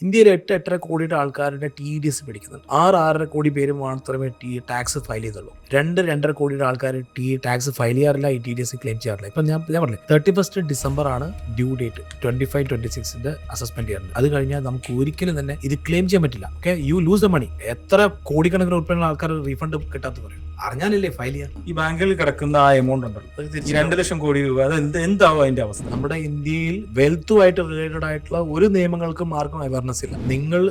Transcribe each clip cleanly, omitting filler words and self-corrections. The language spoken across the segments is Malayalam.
ഇന്ത്യയിൽ 8-8.5 കോടിയുടെ ആൾക്കാരുടെ TDS പിടിക്കുന്നുണ്ട്. 6-6.5 കോടി പേര് മാത്രമേ ടാക്സ് ഫയൽ ചെയ്തുള്ളൂ. 2-2.5 കോടിയുടെ ആൾക്കാർ ടാക്സ് ഫയൽ ചെയ്യാറില്ല, ഈ TDS ക്ലെയിം ചെയ്യാറില്ല. ഇപ്പം ഞാൻ പറഞ്ഞില്ലേ 31 ഡിസംബർ ആണ് ഡ്യൂ ഡേറ്റ് 25-26 അസസ്മെന്റ് ചെയ്യാറുണ്ട്. അത് കഴിഞ്ഞാൽ നമുക്ക് ഒരിക്കലും തന്നെ ഇത് ക്ലെയിം ചെയ്യാൻ പറ്റില്ല. Okay, you lose the money. എത്ര കോടിക്കണക്കിന് ഉൾപ്പെടെയുള്ള ആൾക്കാർ റീഫണ്ട് കിട്ടാത്ത പറയും. അറിഞ്ഞാലല്ലേ ഫയൽ ചെയ്യാം. ഈ ബാങ്കിൽ കിടക്കുന്ന ആ എമൗണ്ട് ഉണ്ടല്ലോ, 2 ലക്ഷം കോടി രൂപ, അത് എന്താവും അതിന്റെ അവസ്ഥ? നമ്മുടെ ഇന്ത്യയിൽ വെൽത്തുമായിട്ട് റിലേറ്റഡ് ആയിട്ടുള്ള ഒരു നിയമങ്ങൾക്കും ആർക്കും അവയർനെസ് ഇല്ല. നിങ്ങൾ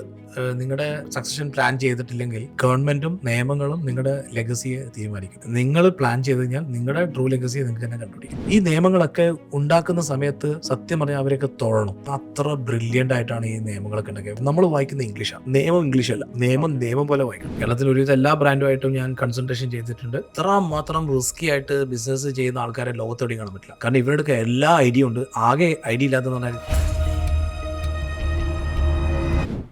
നിങ്ങളുടെ സക്സഷൻ പ്ലാൻ ചെയ്തിട്ടില്ലെങ്കിൽ ഗവൺമെന്റും നിയമങ്ങളും നിങ്ങളുടെ ലെഗസിയെ തീരുമാനിക്കും. നിങ്ങൾ പ്ലാൻ ചെയ്ത് കഴിഞ്ഞാൽ നിങ്ങളുടെ ട്രൂ ലെഗസിയെ നിങ്ങൾക്ക് തന്നെ കണ്ടുപിടിക്കും. ഈ നിയമങ്ങളൊക്കെ ഉണ്ടാക്കുന്ന സമയത്ത് സത്യം പറഞ്ഞാൽ അവരെയൊക്കെ തൊഴണം. അത്ര ബ്രില്യൻ്റ് ആയിട്ടാണ് ഈ നിയമങ്ങളൊക്കെ ഉണ്ടാക്കിയത്. നമ്മൾ വായിക്കുന്ന ഇംഗ്ലീഷാണ്, നിയമം ഇംഗ്ലീഷ് അല്ല. നിയമം പോലെ വായിക്കണം. കേരളത്തിൽ ഒരു എല്ലാ ബ്രാൻഡുമായിട്ടും ഞാൻ കൺസൾട്ടേഷൻ ചെയ്തിട്ടുണ്ട്. ഇത്ര മാത്രം റിസ്കി ആയിട്ട് ബിസിനസ് ചെയ്യുന്ന ആൾക്കാരെ ലോകത്തോടെയും കാണാൻ പറ്റില്ല. കാരണം ഇവരുടെ എല്ലാ ഐഡിയ ഉണ്ട്. ആകെ ഐഡിയ ഇല്ലാത്തതെന്ന് പറഞ്ഞാൽ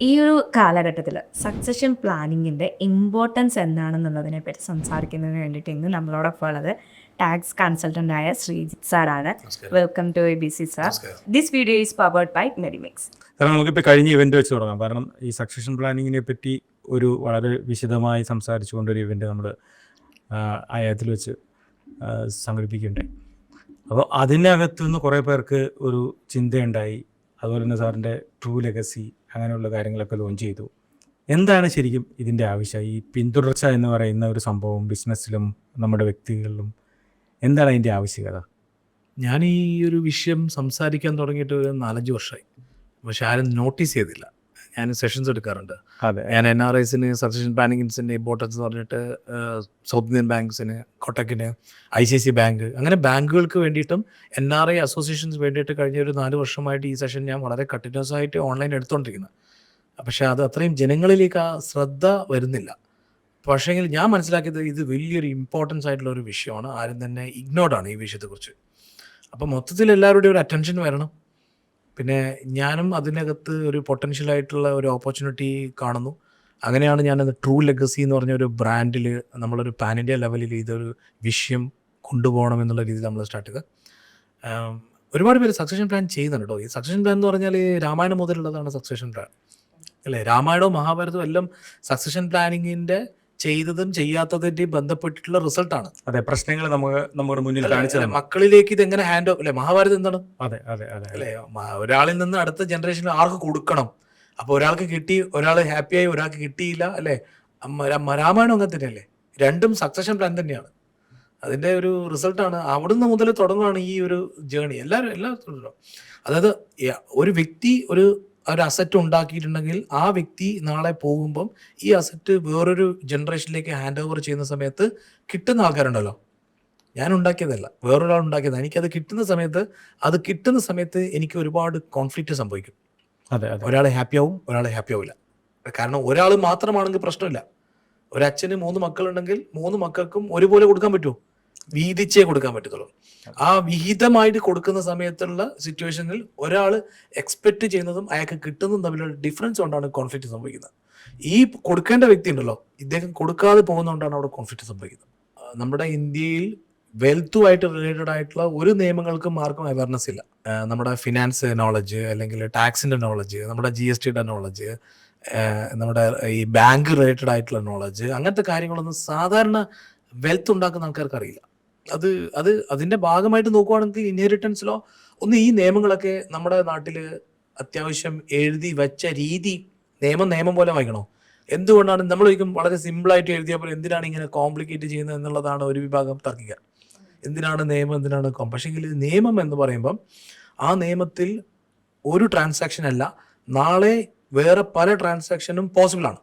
ഈ ഒരു കാലഘട്ടത്തിൽ സക്സഷൻ പ്ലാനിങ്ങിൻ്റെ ഇമ്പോർട്ടൻസ് എന്താണെന്നുള്ളതിനെ പറ്റി സംസാരിക്കുന്നതിന് വേണ്ടിയിട്ട് ഇന്ന് നമ്മളോടൊപ്പം ഉള്ളത് ടാക്സ് കൺസൾട്ടൻ്റായ ശ്രീജിത്ത് സാറാണ്. Welcome to ABC sir. This video is powered by Medimix. കാരണം നമുക്കിപ്പോൾ കഴിഞ്ഞ ഇവന്റ് വെച്ച് തുടങ്ങാം. കാരണം ഈ സക്സഷൻ പ്ലാനിങ്ങിനെ പറ്റി ഒരു വളരെ വിശദമായി സംസാരിച്ചുകൊണ്ടൊരു ഇവന്റ് നമ്മൾ ആയത്തിൽ വെച്ച് സംഘടിപ്പിക്കുകയുണ്ടായി. അപ്പോൾ അതിനകത്തു നിന്ന് കുറേ പേർക്ക് ഒരു ചിന്തയുണ്ടായി. അതുപോലെ തന്നെ സാറിൻ്റെ ട്രൂ ലെഗസി അങ്ങനെയുള്ള കാര്യങ്ങളൊക്കെ ലോഞ്ച് ചെയ്തു. എന്താണ് ശരിക്കും ഇതിൻ്റെ ആവശ്യം? ഈ പിന്തുടർച്ച എന്ന് പറയുന്ന ഒരു സംഭവം ബിസിനസ്സിലും നമ്മുടെ വ്യക്തികളിലും എന്താണ് അതിൻ്റെ ആവശ്യകത? ഞാൻ ഈ ഒരു വിഷയം സംസാരിക്കാൻ തുടങ്ങിയിട്ട് ഒരു 4-5 വർഷമായി. പക്ഷെ ആരും നോട്ടീസ് ചെയ്തില്ല. ഞാൻ സെഷൻസ് എടുക്കാറുണ്ട്. അതെ, ഞാൻ NRIസിന് സക്സഷൻ പ്ലാനിങ്ങിൻ്റെ ഇമ്പോർട്ടൻസ് എന്ന് പറഞ്ഞിട്ട് സൗത്ത് ഇന്ത്യൻ ബാങ്ക്സിന്, കൊട്ടക്കിന്, ICICI ബാങ്ക്, അങ്ങനെ ബാങ്കുകൾക്ക് വേണ്ടിയിട്ടും NRI അസോസിയേഷൻസ് വേണ്ടിയിട്ട് കഴിഞ്ഞ ഒരു 4 വർഷമായിട്ട് ഈ സെഷൻ ഞാൻ വളരെ കണ്ടിന്യൂസ് ആയിട്ട് ഓൺലൈൻ എടുത്തുകൊണ്ടിരിക്കുന്നത്. പക്ഷേ അത് അത്രയും ജനങ്ങളിലേക്ക് ആ ശ്രദ്ധ വരുന്നില്ല. പക്ഷേങ്കിൽ ഞാൻ മനസ്സിലാക്കിയത് ഇത് വലിയൊരു ഇമ്പോർട്ടൻസ് ആയിട്ടുള്ള ഒരു വിഷയമാണ്. ആരും തന്നെ ഇഗ്നോർഡാണ് ഈ വിഷയത്തെക്കുറിച്ച്. അപ്പം മൊത്തത്തിൽ എല്ലാവരുടെയും ഒരു അറ്റൻഷൻ വരണം. പിന്നെ ഞാനും അതിനകത്ത് ഒരു പൊട്ടൻഷ്യലായിട്ടുള്ള ഒരു ഓപ്പർച്യൂണിറ്റി കാണുന്നു. അങ്ങനെയാണ് ഞാനത് ട്രൂ ലെഗസി എന്ന് പറഞ്ഞ ഒരു ബ്രാൻഡിൽ നമ്മളൊരു പാൻ ഇന്ത്യ ലെവലിൽ ഇതൊരു വിഷയം കൊണ്ടുപോകണം എന്നുള്ള രീതിയിൽ നമ്മൾ സ്റ്റാർട്ട് ചെയ്ത് ഒരുപാട് പേര് സക്സഷൻ പ്ലാൻ ചെയ്യുന്നുണ്ട് കേട്ടോ. ഈ സക്സഷൻ പ്ലാൻ എന്ന് പറഞ്ഞാൽ രാമായണം മുതലുള്ളതാണ് സക്സഷൻ പ്ലാൻ, അല്ലേ? രാമായണവും മഹാഭാരതവും എല്ലാം സക്സഷൻ പ്ലാനിങ്ങിൻ്റെ ചെയ്തതും ചെയ്യാത്തതിൻ്റെയും ബന്ധപ്പെട്ടിട്ടുള്ള റിസൾട്ടാണ്. അതെ, പ്രശ്നങ്ങൾ നമ്മുടെ മുന്നിൽ കാണിച്ചത് മക്കളിലേക്ക് ഇത് എങ്ങനെ ഹാൻഡ് ഓഫ്, അല്ലെ? മഹാഭാരതം എന്താണ്? അതെ അതെ അതെ അല്ലേ? ഒരാളിൽ നിന്ന് അടുത്ത ജനറേഷനിൽ ആർക്ക് കൊടുക്കണം? അപ്പോൾ ഒരാൾക്ക് കിട്ടി, ഒരാൾ ഹാപ്പിയായി, ഒരാൾക്ക് കിട്ടിയില്ല, അല്ലേ? രാമായണം അങ്ങനെ തന്നെയല്ലേ? രണ്ടും സക്സഷൻ പ്ലാൻ തന്നെയാണ്. അതിൻ്റെ ഒരു റിസൾട്ടാണ്. അവിടുന്ന് മുതൽ തുടങ്ങുകയാണ് ഈ ഒരു ജേണി. എല്ലാവരും അതായത് ഒരു വ്യക്തി ഒരു അസറ്റ് ഉണ്ടാക്കിയിട്ടുണ്ടെങ്കിൽ ആ വ്യക്തി നാളെ പോകുമ്പം ഈ അസറ്റ് വേറൊരു ജനറേഷനിലേക്ക് ഹാൻഡ് ഓവർ ചെയ്യുന്ന സമയത്ത് കിട്ടുന്ന ആൾക്കാരുണ്ടല്ലോ. ഞാൻ ഉണ്ടാക്കിയതല്ല, വേറൊരാൾ ഉണ്ടാക്കിയതാണ്. എനിക്കത് കിട്ടുന്ന സമയത്ത് എനിക്ക് ഒരുപാട് കോൺഫ്ലിക്റ്റ് സംഭവിക്കും. അതെ അതെ, ഒരാൾ ഹാപ്പിയാവും, ഒരാൾ ഹാപ്പി ആവില്ല. കാരണം ഒരാൾ മാത്രമാണെങ്കിൽ പ്രശ്നമില്ല. ഒരച്ഛന് 3 മക്കളുണ്ടെങ്കിൽ 3 മക്കൾക്കും ഒരുപോലെ കൊടുക്കാൻ പറ്റുമോ? വീതിച്ചേ കൊടുക്കാൻ പറ്റത്തുള്ളൂ. ആ വിഹിതമായിട്ട് കൊടുക്കുന്ന സമയത്തുള്ള സിറ്റുവേഷനിൽ ഒരാൾ എക്സ്പെക്ട് ചെയ്യുന്നതും അയാൾക്ക് കിട്ടുന്നതും തമ്മിലുള്ള ഡിഫറൻസ് കൊണ്ടാണ് കോൺഫ്ലിക്റ്റ് സംഭവിക്കുന്നത്. ഈ കൊടുക്കേണ്ട വ്യക്തി ഉണ്ടല്ലോ, ഇദ്ദേഹം കൊടുക്കാതെ പോകുന്നതുകൊണ്ടാണ് അവിടെ കോൺഫ്ലിക്റ്റ് സംഭവിക്കുന്നത്. നമ്മുടെ ഇന്ത്യയിൽ വെൽത്തുമായിട്ട് റിലേറ്റഡ് ആയിട്ടുള്ള ഒരു നിയമങ്ങൾക്കും ആർക്കും അവയർനെസ് ഇല്ല. നമ്മുടെ ഫിനാൻസ് നോളജ്, അല്ലെങ്കിൽ ടാക്സിൻ്റെ നോളജ്, നമ്മുടെ GSTയുടെ നോളജ്, നമ്മുടെ ഈ ബാങ്ക് റിലേറ്റഡ് ആയിട്ടുള്ള നോളജ്, അങ്ങനത്തെ കാര്യങ്ങളൊന്നും സാധാരണ വെൽത്ത് ഉണ്ടാക്കുന്ന ആൾക്കാർക്ക് അറിയില്ല. അതിൻ്റെ ഭാഗമായിട്ട് നോക്കുവാണെങ്കിൽ ഇൻഹെറിറ്റൻസ് ലോ ഈ നിയമങ്ങളൊക്കെ നമ്മുടെ നാട്ടിൽ അത്യാവശ്യം എഴുതി വെച്ച രീതി നിയമം പോലെ വായിക്കണോ? എന്തുകൊണ്ടാണ് നമ്മൾ ഒരിക്കലും വളരെ സിമ്പിളായിട്ട് എഴുതിയ പോലെ എന്തിനാണ് ഇങ്ങനെ കോംപ്ലിക്കേറ്റ് ചെയ്യുന്നത് എന്നുള്ളതാണ് ഒരു വിഭാഗം തർക്കിക്കുക. എന്തിനാണ് നിയമം, എന്തിനാണ് പക്ഷേങ്കിൽ നിയമം എന്ന് പറയുമ്പം ആ നിയമത്തിൽ ഒരു ട്രാൻസാക്ഷൻ അല്ല, നാളെ വേറെ പല ട്രാൻസാക്ഷനും പോസിബിളാണ്.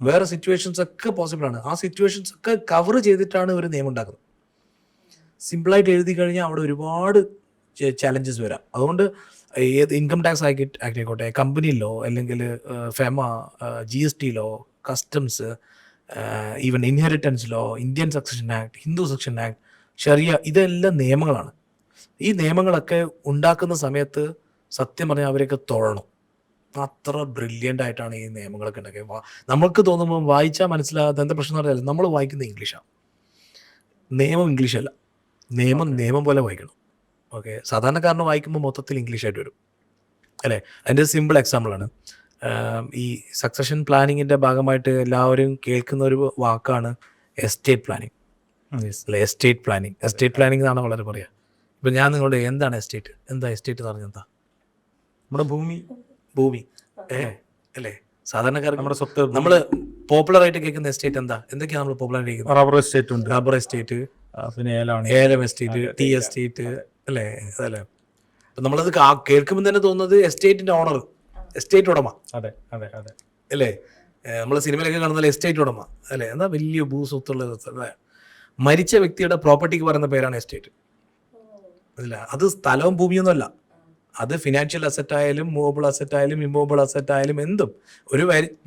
വേറെ സിറ്റുവേഷൻസ് ഒക്കെ പോസിബിളാണ്. ആ സിറ്റുവേഷൻസ് ഒക്കെ കവർ ചെയ്തിട്ടാണ് ഒരു നിയമം ഉണ്ടാക്കുന്നത്. സിമ്പിളായിട്ട് എഴുതി കഴിഞ്ഞാൽ അവിടെ ഒരുപാട് ചാലഞ്ചസ് വരാം. അതുകൊണ്ട് ഏത് ഇൻകം ടാക്സ് ആക്ട് ആയിക്കോട്ടെ, കമ്പനി ലോ, അല്ലെങ്കിൽ FEMA, GST law, customs, even inheritance law, Indian succession act, Hindu succession act, ഷറിയ, ഇതെല്ലാം നിയമങ്ങളാണ്. ഈ നിയമങ്ങളൊക്കെ ഉണ്ടാക്കുന്ന സമയത്ത് സത്യം പറഞ്ഞാൽ അവരെയൊക്കെ തൊഴണം. അത്ര ബ്രില്യൻ്റ് ആയിട്ടാണ് ഈ നിയമങ്ങളൊക്കെ ഉണ്ടാക്കിയത്. നമുക്ക് തോന്നുമ്പോൾ വായിച്ചാൽ മനസ്സിലാകാത്ത എന്താ പ്രശ്നം എന്ന് പറഞ്ഞാൽ നമ്മൾ വായിക്കുന്നത് ഇംഗ്ലീഷാണ്. നിയമം ഇംഗ്ലീഷല്ല. നിയമം പോലെ വായിക്കണം. ഓക്കെ, സാധാരണക്കാരന് വായിക്കുമ്പോൾ മൊത്തത്തിൽ ഇംഗ്ലീഷായിട്ട് വരും, അല്ലേ? അതിൻ്റെ സിമ്പിൾ എക്സാമ്പിളാണ് ഈ സക്സഷൻ പ്ലാനിങ്ങിൻ്റെ ഭാഗമായിട്ട് എല്ലാവരും കേൾക്കുന്ന ഒരു വാക്കാണ് എസ്റ്റേറ്റ് പ്ലാനിങ്. അല്ലെ, എസ്റ്റേറ്റ് പ്ലാനിങ് എന്നാണ് വളരെ പറയുക. ഇപ്പം ഞാൻ നിങ്ങളുടെ എന്താണ് എസ്റ്റേറ്റ്, എന്താ എസ്റ്റേറ്റ് എന്ന് പറഞ്ഞാൽ എന്താ? നമ്മുടെ ഭൂമി അല്ലേ? സാധാരണക്കാർക്ക് നമ്മുടെ സ്വത്ത്. നമ്മൾ പോപ്പുലറായിട്ട് കേൾക്കുന്ന എസ്റ്റേറ്റ് എന്താ? എന്തൊക്കെയാണ് നമ്മൾ പോപ്പുലറായിട്ട് കേൾക്കുന്നത്? റബ്ബർ എസ്റ്റേറ്റ് ഉണ്ട്, റബ്ബർ എസ്റ്റേറ്റ്, പിന്നെ ഏലം എസ്റ്റേറ്റ്, ടീ എസ്റ്റേറ്റ് അല്ലേ? അതല്ലേ, അപ്പം നമ്മളത് കേൾക്കുമ്പോൾ തന്നെ തോന്നുന്നത് എസ്റ്റേറ്റിന്റെ ഓണർ, എസ്റ്റേറ്റ് ഉടമ. അതെ അതെ അതെ അല്ലേ? നമ്മൾ സിനിമയിലൊക്കെ കാണുന്ന എസ്റ്റേറ്റ് ഉടമ അല്ലേ? എന്താ വലിയ ഭൂസ്വത്തുള്ള അല്ലേ? മരിച്ച വ്യക്തിയുടെ പ്രോപ്പർട്ടിക്ക് പറയുന്ന പേരാണ് എസ്റ്റേറ്റ്. അല്ല, അത് സ്ഥലവും ഭൂമിയൊന്നും അല്ല. അത് ഫിനാൻഷ്യൽ അസറ്റ് ആയാലും മൂവബിൾ അസറ്റ് ആയാലും ഇമ്മൂവബിൾ അസറ്റ് ആയാലും എന്തും. ഒരു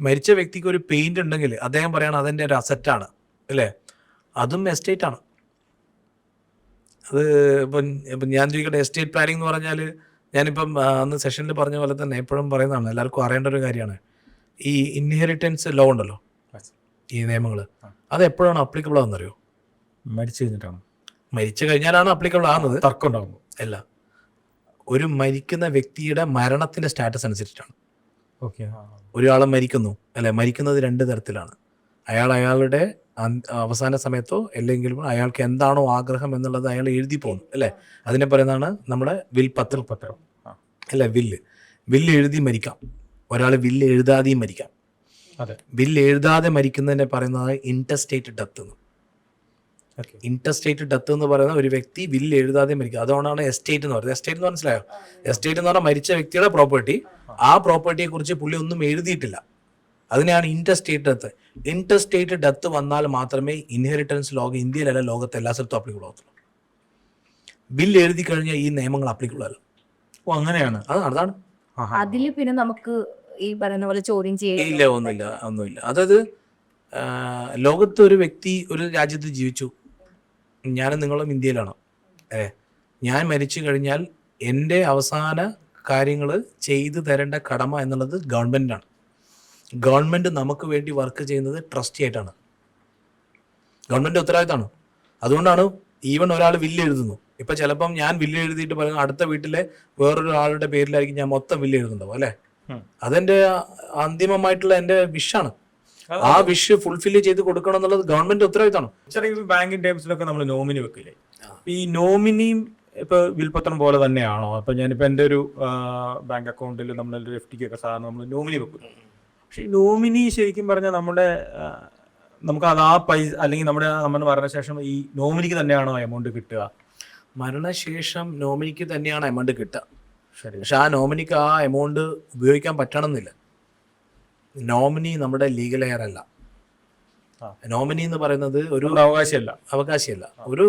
മരിച്ച വ്യക്തിക്ക് ഒരു പെയിന്റ് ഉണ്ടെങ്കിൽ അദ്ദേഹം പറയാണ് അതെൻ്റെ ഒരു അസറ്റാണ് അല്ലേ? അതും എസ്റ്റേറ്റ് ആണ്. അത് ഇപ്പം ഞാൻ ചോദിക്കട്ടെ, എസ്റ്റേറ്റ് പ്ലാനിങ് എന്ന് പറഞ്ഞാൽ ഞാനിപ്പം അന്ന് സെഷനിൽ പറഞ്ഞ പോലെ തന്നെ എപ്പോഴും പറയുന്നതാണ്, എല്ലാവർക്കും അറിയേണ്ട ഒരു കാര്യമാണ്. ഈ ഇൻഹെറിറ്റൻസ് ലോ ഉണ്ടല്ലോ, ഈ നിയമങ്ങൾ, അത് എപ്പോഴാണ് അപ്ലിക്കബിൾ ആണെന്നറിയോ? മരിച്ചു കഴിഞ്ഞിട്ടാണ്. മരിച്ചു കഴിഞ്ഞാലാണ് അപ്ലിക്കബിൾ ആകുന്നത്. തർക്കം ഉണ്ടാകുമ്പോൾ അല്ല, ഒരു മരിക്കുന്ന വ്യക്തിയുടെ മരണത്തിന്റെ സ്റ്റാറ്റസ് അനുസരിച്ചിട്ടാണ്. ഓക്കെ. ഒരാൾ മരിക്കുന്നു അല്ലെ, മരിക്കുന്നത് 2 തരത്തിലാണ്. അയാളുടെ അവസാന സമയത്തോ അല്ലെങ്കിൽ അയാൾക്ക് എന്താണോ ആഗ്രഹം എന്നുള്ളത് അയാൾ എഴുതി പോകുന്നു അല്ലേ? അതിനെ പറയുന്നതാണ് നമ്മുടെ പത്രം അല്ലെ, വില്ല് എഴുതി മരിക്കാം. ഒരാൾ വില്ല് എഴുതാതെയും മരിക്കാം. അതെ. വില്ല് എഴുതാതെ മരിക്കുന്നതിനെ പറയുന്നത് ഇൻറ്റർസ്റ്റേറ്റ് ഡെത്ത് എന്ന്. ഇൻറ്റർസ്റ്റേറ്റ് ഡെത്ത് എന്ന് പറയുന്ന ഒരു വ്യക്തി വില്ല് എഴുതാതെ മരിക്കുക. അതുകൊണ്ടാണ് എസ്റ്റേറ്റ് എന്ന് പറയുന്നത്. എസ്റ്റേറ്റ് എന്ന് മനസ്സിലായോ? എസ്റ്റേറ്റ് എന്ന് പറഞ്ഞാൽ മരിച്ച വ്യക്തിയുടെ പ്രോപ്പർട്ടി, ആ പ്രോപ്പർട്ടിയെ കുറിച്ച് പുള്ളി ഒന്നും എഴുതിയിട്ടില്ല. അതിനെയാണ് ഇൻറ്റർസ്റ്റേറ്റ് ഡെത്ത്. ഇൻറ്റർസ്റ്റേറ്റ് ഡെത്ത് വന്നാൽ മാത്രമേ ഇൻഹെറിറ്റൻസ് ലോ ഇന്ത്യയിലല്ല ലോകത്തെ എല്ലാ സ്ഥലത്തും അപ്ലിക്കബിൾ ആകത്തുള്ളൂ. ബില്ല് എഴുതി കഴിഞ്ഞാൽ ഈ നിയമങ്ങൾ അപ്ലിക്കബിൾ അല്ല. ഓ, അങ്ങനെയാണ്. അതാണ്. അതിൽ പിന്നെ നമുക്ക് ഈ പറയുന്ന പോലെ ചോദ്യം ഇല്ല, ഒന്നുമില്ല. അതായത് ലോകത്ത് ഒരു വ്യക്തി ഒരു രാജ്യത്ത് ജീവിച്ചു, ഞാനും നിങ്ങളും ഇന്ത്യയിലാണ്. ഞാൻ മരിച്ചു കഴിഞ്ഞാൽ എൻ്റെ അവസാന കാര്യങ്ങൾ ചെയ്തു തരേണ്ട കടമ എന്നുള്ളത് ഗവൺമെൻറ്റാണ്. ഗവൺമെൻറ് നമുക്ക് വേണ്ടി വർക്ക് ചെയ്യുന്നത് ട്രസ്റ്റി ആയിട്ടാണ്. ഗവൺമെൻറ് ഉത്തരവാദിത്തമാണ്. അതുകൊണ്ടാണ് ഈവൻ ഒരാൾ വില്ല് എഴുതുന്നു. ഇപ്പം ചിലപ്പം ഞാൻ വില്ല് എഴുതിയിട്ട് പറയുന്നത് അടുത്ത വീട്ടിലെ വേറൊരു ആളുടെ പേരിലായിരിക്കും ഞാൻ മൊത്തം വില്ല് എഴുതുന്നുണ്ടാവും അല്ലേ? അതെൻ്റെ അന്തിമമായിട്ടുള്ള എൻ്റെ വിഷാണ്. ആ വിഷ് ഫുൾഫില്ല് ചെയ്ത് കൊടുക്കണം എന്നുള്ളത് ഗവൺമെന്റ് ഉത്തരവാദിത്തമാണ്. ചെറിയ ബാങ്കിങ് ടൈംസിലൊക്കെ നമ്മൾ നോമിനി വെക്കില്ലേ? ഈ നോമിനിയും ഇപ്പൊ വിൽപത്രം പോലെ തന്നെയാണോ? അപ്പൊ ഞാനിപ്പോ എൻ്റെ ഒരു ബാങ്ക് അക്കൗണ്ടിൽ നമ്മളൊരു FD ഒക്കെ സാധാരണ നമ്മൾ നോമിനി വെക്കും. പക്ഷെ ഈ നോമിനി ശരിക്കും പറഞ്ഞാൽ നമുക്ക് അത് ആ പൈസ അല്ലെങ്കിൽ നമ്മുടെ മരണശേഷം ഈ നോമിനിക്ക് തന്നെയാണോ എമൗണ്ട് കിട്ടുക? മരണശേഷം നോമിനിക്ക് തന്നെയാണ് എമൗണ്ട് കിട്ടുക. ശരി. പക്ഷെ ആ നോമിനിക്ക് ആ എമൗണ്ട് ഉപയോഗിക്കാൻ പറ്റണമെന്നില്ല. നോമിനി നമ്മുടെ ലീഗൽ എയർ അല്ല. നോമിനി എന്ന് പറയുന്നത് ഒരു അവകാശമല്ല, ഒരു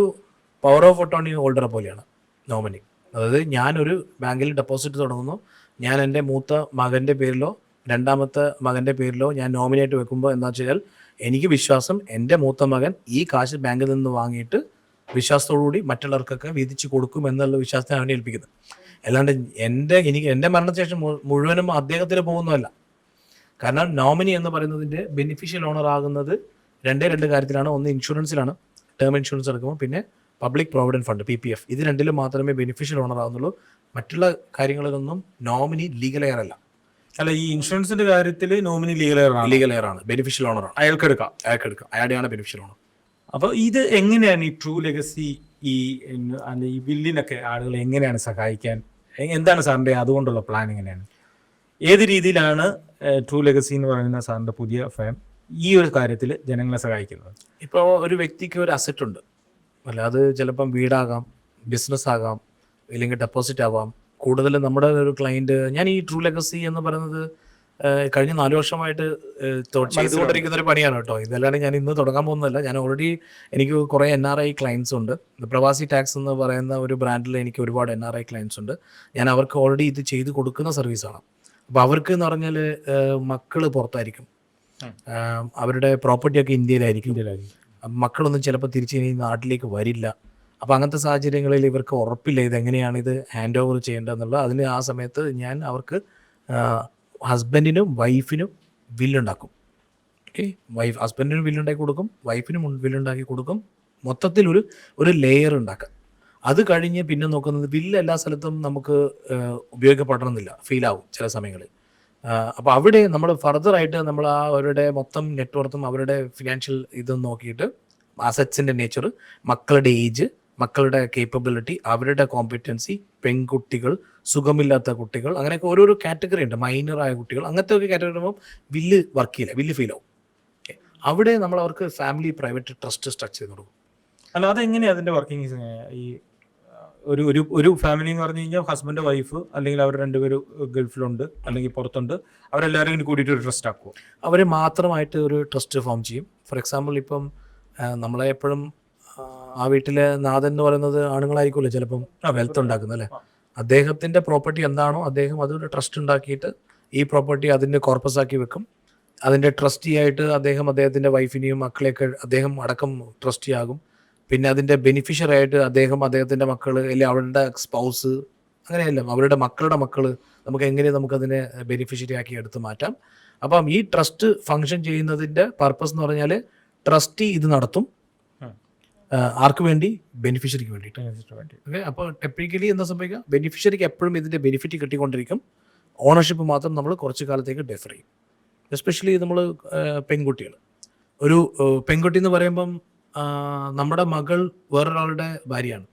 പവർ ഓഫ് അറ്റോർണി ഹോൾഡറെ പോലെയാണ് നോമിനി. അതായത് ഞാനൊരു ബാങ്കിൽ ഡെപ്പോസിറ്റ് തുടങ്ങുന്നു, ഞാൻ എൻ്റെ മൂത്ത മകൻ്റെ പേരിലോ രണ്ടാമത്തെ മകൻ്റെ പേരിലോ ഞാൻ നോമിനിയായിട്ട് വെക്കുമ്പോൾ എന്താ വെച്ചാൽ എനിക്ക് വിശ്വാസം എൻ്റെ മൂത്ത മകൻ ഈ കാശ് ബാങ്കിൽ നിന്ന് വാങ്ങിയിട്ട് വിശ്വാസത്തോടുകൂടി മറ്റുള്ളവർക്കൊക്കെ വീതിച്ച് കൊടുക്കും എന്നുള്ള വിശ്വാസത്തെ അവനെ ഏൽപ്പിക്കുന്നത്. അല്ലാണ്ട് എൻ്റെ മരണശേഷം മുഴുവനും അദ്ദേഹത്തിന് പോകുന്നതല്ല. കാരണം നോമിനി എന്ന് പറയുന്നതിൻ്റെ ബെനിഫിഷ്യൽ ഓണർ ആകുന്നത് രണ്ട് കാര്യത്തിലാണ്. ഒന്ന് ഇൻഷുറൻസിലാണ്, ടേം ഇൻഷുറൻസ് എടുക്കുമ്പോൾ, പിന്നെ പബ്ലിക് പ്രോവിഡൻറ്റ് ഫണ്ട് PPF. ഇത് രണ്ടിലും മാത്രമേ ബെനിഫിഷ്യൽ ഓണർ ആകുന്നുള്ളൂ. മറ്റുള്ള കാര്യങ്ങളിലൊന്നും നോമിനി ലീഗൽ എയർ അല്ല. ഈ ഇൻഷുറൻസിന്റെ കാര്യത്തിൽ നോമിനി ലീഗൽ എയർ ആണ്, ബെനിഫിഷ്യൽ ഓണറാണ്. അയാൾക്ക് എടുക്കാം, അയാളുടെയാണ് ബെനിഫിഷ്യൽ ഓണർ. അപ്പോൾ ഇത് എങ്ങനെയാണ് ഈ ട്രൂ ലെഗസി ഈ വില്ലിനൊക്കെ ആളുകളെ എങ്ങനെയാണ് സഹായിക്കാൻ? എന്താണ് സാറിൻ്റെ അതുകൊണ്ടുള്ള പ്ലാൻ? എങ്ങനെയാണ്, ഏത് രീതിയിലാണ് ട്രൂ ലെഗസി എന്ന് പറയുന്ന സാറിൻ്റെ പുതിയ ഫേം ഈ ഒരു കാര്യത്തിൽ ജനങ്ങളെ സഹായിക്കുന്നത്? ഇപ്പോൾ ഒരു വ്യക്തിക്ക് ഒരു അസറ്റ് ഉണ്ട് അല്ല, അത് ചിലപ്പം വീടാകാം, ബിസിനസ് ആകാം, ഇല്ലെങ്കിൽ ഡെപ്പോസിറ്റ് ആവാം. കൂടുതൽ നമ്മുടെ ഒരു ക്ലയൻറ്റ്, ഞാൻ ഈ ട്രൂ ലെഗസി എന്ന് പറയുന്നത് കഴിഞ്ഞ 4 വർഷമായിട്ട് ചെയ്തുകൊണ്ടിരിക്കുന്ന ഒരു പണിയാണ് കേട്ടോ. ഇതല്ലാണ്ട് ഞാൻ ഇന്ന് തുടങ്ങാൻ പോകുന്നതല്ല. ഞാൻ ഓൾറെഡി എനിക്ക് കുറേ NRI ക്ലയൻസ് ഉണ്ട്. പ്രവാസി ടാക്സ് എന്ന് പറയുന്ന ഒരു ബ്രാൻഡിൽ എനിക്ക് ഒരുപാട് NRI ക്ലയൻസ് ഉണ്ട്. ഞാൻ അവർക്ക് ഓൾറെഡി ഇത് ചെയ്ത് കൊടുക്കുന്ന സർവീസാണ്. അപ്പോൾ അവർക്ക് എന്ന് പറഞ്ഞാൽ മക്കൾ പുറത്തായിരിക്കും, അവരുടെ പ്രോപ്പർട്ടിയൊക്കെ ഇന്ത്യയിലായിരിക്കും. മക്കളൊന്നും ചിലപ്പോൾ തിരിച്ച് ഇനി നാട്ടിലേക്ക് വരില്ല. അപ്പോൾ അങ്ങനത്തെ സാഹചര്യങ്ങളിൽ ഇവർക്ക് ഉറപ്പില്ല ഇതെങ്ങനെയാണ് ഇത് ഹാൻഡ് ഓവർ ചെയ്യേണ്ടതെന്നുള്ളത്. അതിന് ആ സമയത്ത് ഞാൻ അവർക്ക് ഹസ്ബൻഡിനും വൈഫിനും വില്ലുണ്ടാക്കും. ഓക്കെ, ഹസ്ബൻഡിനും വില്ലുണ്ടാക്കി കൊടുക്കും, വൈഫിനും വില്ലുണ്ടാക്കി കൊടുക്കും. മൊത്തത്തിൽ ഒരു ലെയർ ഉണ്ടാക്കാം. അത് കഴിഞ്ഞ് പിന്നെ നോക്കുന്നത് വില്ല് എല്ലാ സ്ഥലത്തും നമുക്ക് ഉപയോഗപ്പെടണമെന്നില്ല, ഫീലാവും ചില സമയങ്ങളിൽ. അപ്പോൾ അവിടെ നമ്മൾ ഫർദർ ആയിട്ട് നമ്മൾ ആ അവരുടെ മൊത്തം നെറ്റ്വർത്തും അവരുടെ ഫിനാൻഷ്യൽ ഇതും നോക്കിയിട്ട് അസറ്റ്സിൻ്റെ നേച്ചർ, മക്കളുടെ ഏജ്, മക്കളുടെ കേപ്പബിലിറ്റി, അവരുടെ കോമ്പറ്റൻസി, പെൺകുട്ടികൾ, സുഖമില്ലാത്ത കുട്ടികൾ, അങ്ങനെയൊക്കെ ഓരോരോ കാറ്റഗറി ഉണ്ട്, മൈനറായ കുട്ടികൾ, അങ്ങനത്തെ ഒക്കെ കാറ്റഗറി ആകുമ്പോൾ വില്ല് വർക്ക് ചെയ്യില്ല, വില്ല് ഫീൽ ആവും. അവിടെ നമ്മൾ അവർക്ക് ഫാമിലി പ്രൈവറ്റ് ട്രസ്റ്റ് സ്ട്രക്ചർ ചെയ്ത് കൊടുക്കും. അല്ല, അതെങ്ങനെയാണ് അതിൻ്റെ വർക്കിംഗ്? ഈ ഒരു ഒരു ഒരു ഫാമിലി എന്ന് പറഞ്ഞു കഴിഞ്ഞാൽ ഹസ്ബൻഡ്, വൈഫ്, അല്ലെങ്കിൽ അവർ രണ്ടുപേരും ഗൾഫിലുണ്ട് അല്ലെങ്കിൽ പുറത്തുണ്ട്, അവരെല്ലാവരും കൂടിയിട്ട് ഒരു ട്രസ്റ്റ് ആക്കുമോ? അവർ മാത്രമായിട്ട് ഒരു ട്രസ്റ്റ് ഫോം ചെയ്യും. ഫോർ എക്സാമ്പിൾ ഇപ്പം നമ്മളെ എപ്പോഴും ആ വീട്ടിലെ നാഥൻ എന്ന് പറയുന്നത് ആണുങ്ങളായിരിക്കുമല്ലോ ചിലപ്പം വെൽത്ത് ഉണ്ടാക്കുന്നത് അല്ലേ. അദ്ദേഹത്തിൻ്റെ പ്രോപ്പർട്ടി എന്താണോ അദ്ദേഹം അതൊരു ട്രസ്റ്റ് ഉണ്ടാക്കിയിട്ട് ഈ പ്രോപ്പർട്ടി അതിൻ്റെ കോർപ്പസ് ആക്കി വെക്കും. അതിൻ്റെ ട്രസ്റ്റി ആയിട്ട് അദ്ദേഹത്തിൻ്റെ വൈഫിനെയും മക്കളെയൊക്കെ അദ്ദേഹം അടക്കം ട്രസ്റ്റി ആകും. പിന്നെ അതിൻ്റെ ബെനിഫിഷ്യറി ആയിട്ട് അദ്ദേഹത്തിൻ്റെ മക്കൾ അല്ലെങ്കിൽ അവരുടെ സ്പൗസ്, അങ്ങനെയല്ല അവരുടെ മക്കളുടെ മക്കൾ, നമുക്ക് എങ്ങനെ നമുക്കതിനെ ബെനിഫിഷ്യറി ആക്കി എടുത്ത് മാറ്റാം. അപ്പം ഈ ട്രസ്റ്റ് ഫങ്ഷൻ ചെയ്യുന്നതിൻ്റെ പർപ്പസ് എന്ന് പറഞ്ഞാൽ ട്രസ്റ്റി ഇത് നടത്തും ആർക്ക് വേണ്ടി? ബെനിഫിഷ്യറിക്ക് വേണ്ടിയിട്ട്. ഓക്കെ, അപ്പോൾ ടെക്നിക്കലി എന്താ സംഭവിക്കുക? ബെനിഫിഷ്യറിക്ക് എപ്പോഴും ഇതിൻ്റെ ബെനിഫിറ്റ് കിട്ടിക്കൊണ്ടിരിക്കും. ഓണർഷിപ്പ് മാത്രം നമ്മൾ കുറച്ച് കാലത്തേക്ക് ഡെഫർ ചെയ്യും. എസ്പെഷ്യലി നമ്മൾ പെൺകുട്ടികൾ, ഒരു പെൺകുട്ടി എന്ന് പറയുമ്പം നമ്മുടെ മകൾ വേറൊരാളുടെ ഭാര്യയാണ്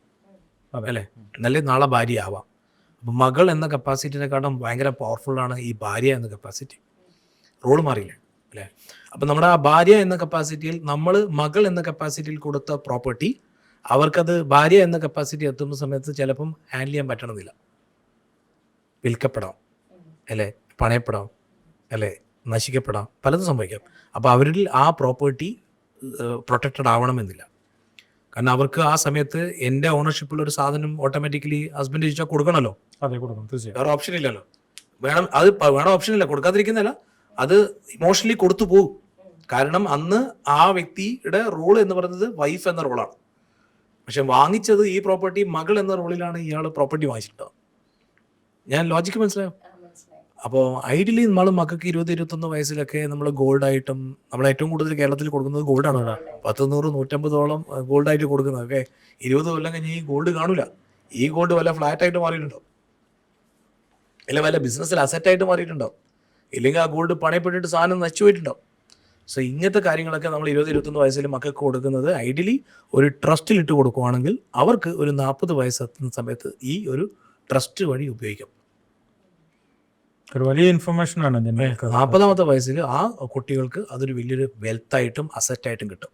അല്ലേ, നല്ല നാളെ ഭാര്യ ആവാം. അപ്പം മകൾ എന്ന കപ്പാസിറ്റിനെക്കാളും ഭയങ്കര പവർഫുള്ളാണ് ഈ ഭാര്യ എന്ന കപ്പാസിറ്റി. റോൾ മാറിയില്ലേ അല്ലേ? അപ്പം നമ്മുടെ ആ ഭാര്യ എന്ന കപ്പാസിറ്റിയിൽ നമ്മൾ മകൾ എന്ന കപ്പാസിറ്റിയിൽ കൊടുത്ത പ്രോപ്പർട്ടി അവർക്കത് ഭാര്യ എന്ന കപ്പാസിറ്റി എത്തുന്ന സമയത്ത് ചിലപ്പം ഹാൻഡിൽ ചെയ്യാൻ പറ്റണമെന്നില്ല. വിൽക്കപ്പെടാം അല്ലേ, പണയപ്പെടാം അല്ലേ, നശിക്കപ്പെടാം, പലതും സംഭവിക്കാം. അപ്പോൾ അവരിൽ ആ പ്രോപ്പർട്ടി പ്രൊട്ടക്റ്റഡ് ആവണമെന്നില്ല. കാരണം അവർക്ക് ആ സമയത്ത് എൻ്റെ ഓണർഷിപ്പുള്ള ഒരു സാധനം ഓട്ടോമാറ്റിക്കലി ഹസ്ബൻഡ് ചോദിച്ചാൽ കൊടുക്കണമല്ലോ. അതെ, കൊടുക്കും, തീർച്ചയായും. വേറെ ഓപ്ഷൻ ഇല്ലല്ലോ. വേണം ഓപ്ഷൻ ഇല്ല, കൊടുക്കാതിരിക്കുന്നില്ല, അത് ഇമോഷണലി കൊടുത്തു പോകും. കാരണം അന്ന് ആ വ്യക്തിയുടെ റോൾ എന്ന് പറയുന്നത് വൈഫ് എന്ന റോളാണ്. പക്ഷെ വാങ്ങിച്ചത് ഈ പ്രോപ്പർട്ടി മകൾ എന്ന റോളിലാണ് ഇയാൾ പ്രോപ്പർട്ടി വാങ്ങിച്ചിട്ടുണ്ടാവും. ഞാൻ ലോജിക്ക് മനസ്സിലായോ? അപ്പോൾ ഐഡിയലി നമ്മൾ മക്കൾക്ക് 20-21 വയസ്സിലൊക്കെ നമ്മൾ ഗോൾഡായിട്ടും, നമ്മൾ ഏറ്റവും കൂടുതൽ കേരളത്തിൽ കൊടുക്കുന്നത് ഗോൾഡാണ്. 100-150 ഗോൾഡായിട്ട് കൊടുക്കുന്നത്. ഓക്കെ, 20 കൊല്ലം കഴിഞ്ഞ് ഈ ഗോൾഡ് കാണൂല. ഈ ഗോൾഡ് വല്ല ഫ്ലാറ്റായിട്ട് മാറിയിട്ടുണ്ടോ, അല്ല വല്ല ബിസിനസ്സിൽ അസറ്റായിട്ട് മാറിയിട്ടുണ്ടോ, ഇല്ലെങ്കിൽ ആ ഗോൾഡ് പണയപ്പെട്ടിട്ട് സാധനം നശിച്ചു പോയിട്ടുണ്ടാവും. സോ ഇങ്ങനത്തെ കാര്യങ്ങളൊക്കെ നമ്മൾ 20-21 വയസ്സിൽ മക്കൾക്ക് കൊടുക്കുന്നത് ഐഡിയലി ഒരു ട്രസ്റ്റിൽ ഇട്ട് കൊടുക്കുകയാണെങ്കിൽ അവർക്ക് ഒരു 40 വയസ്സെത്തുന്ന സമയത്ത് ഈ ഒരു ട്രസ്റ്റ് വഴി ഉപയോഗിക്കാം. ഒരു വലിയ ഇൻഫർമേഷൻ ആണ്. 40ാമത്തെ വയസ്സിൽ ആ കുട്ടികൾക്ക് അതൊരു വലിയൊരു വെൽത്തായിട്ടും അസറ്റായിട്ടും കിട്ടും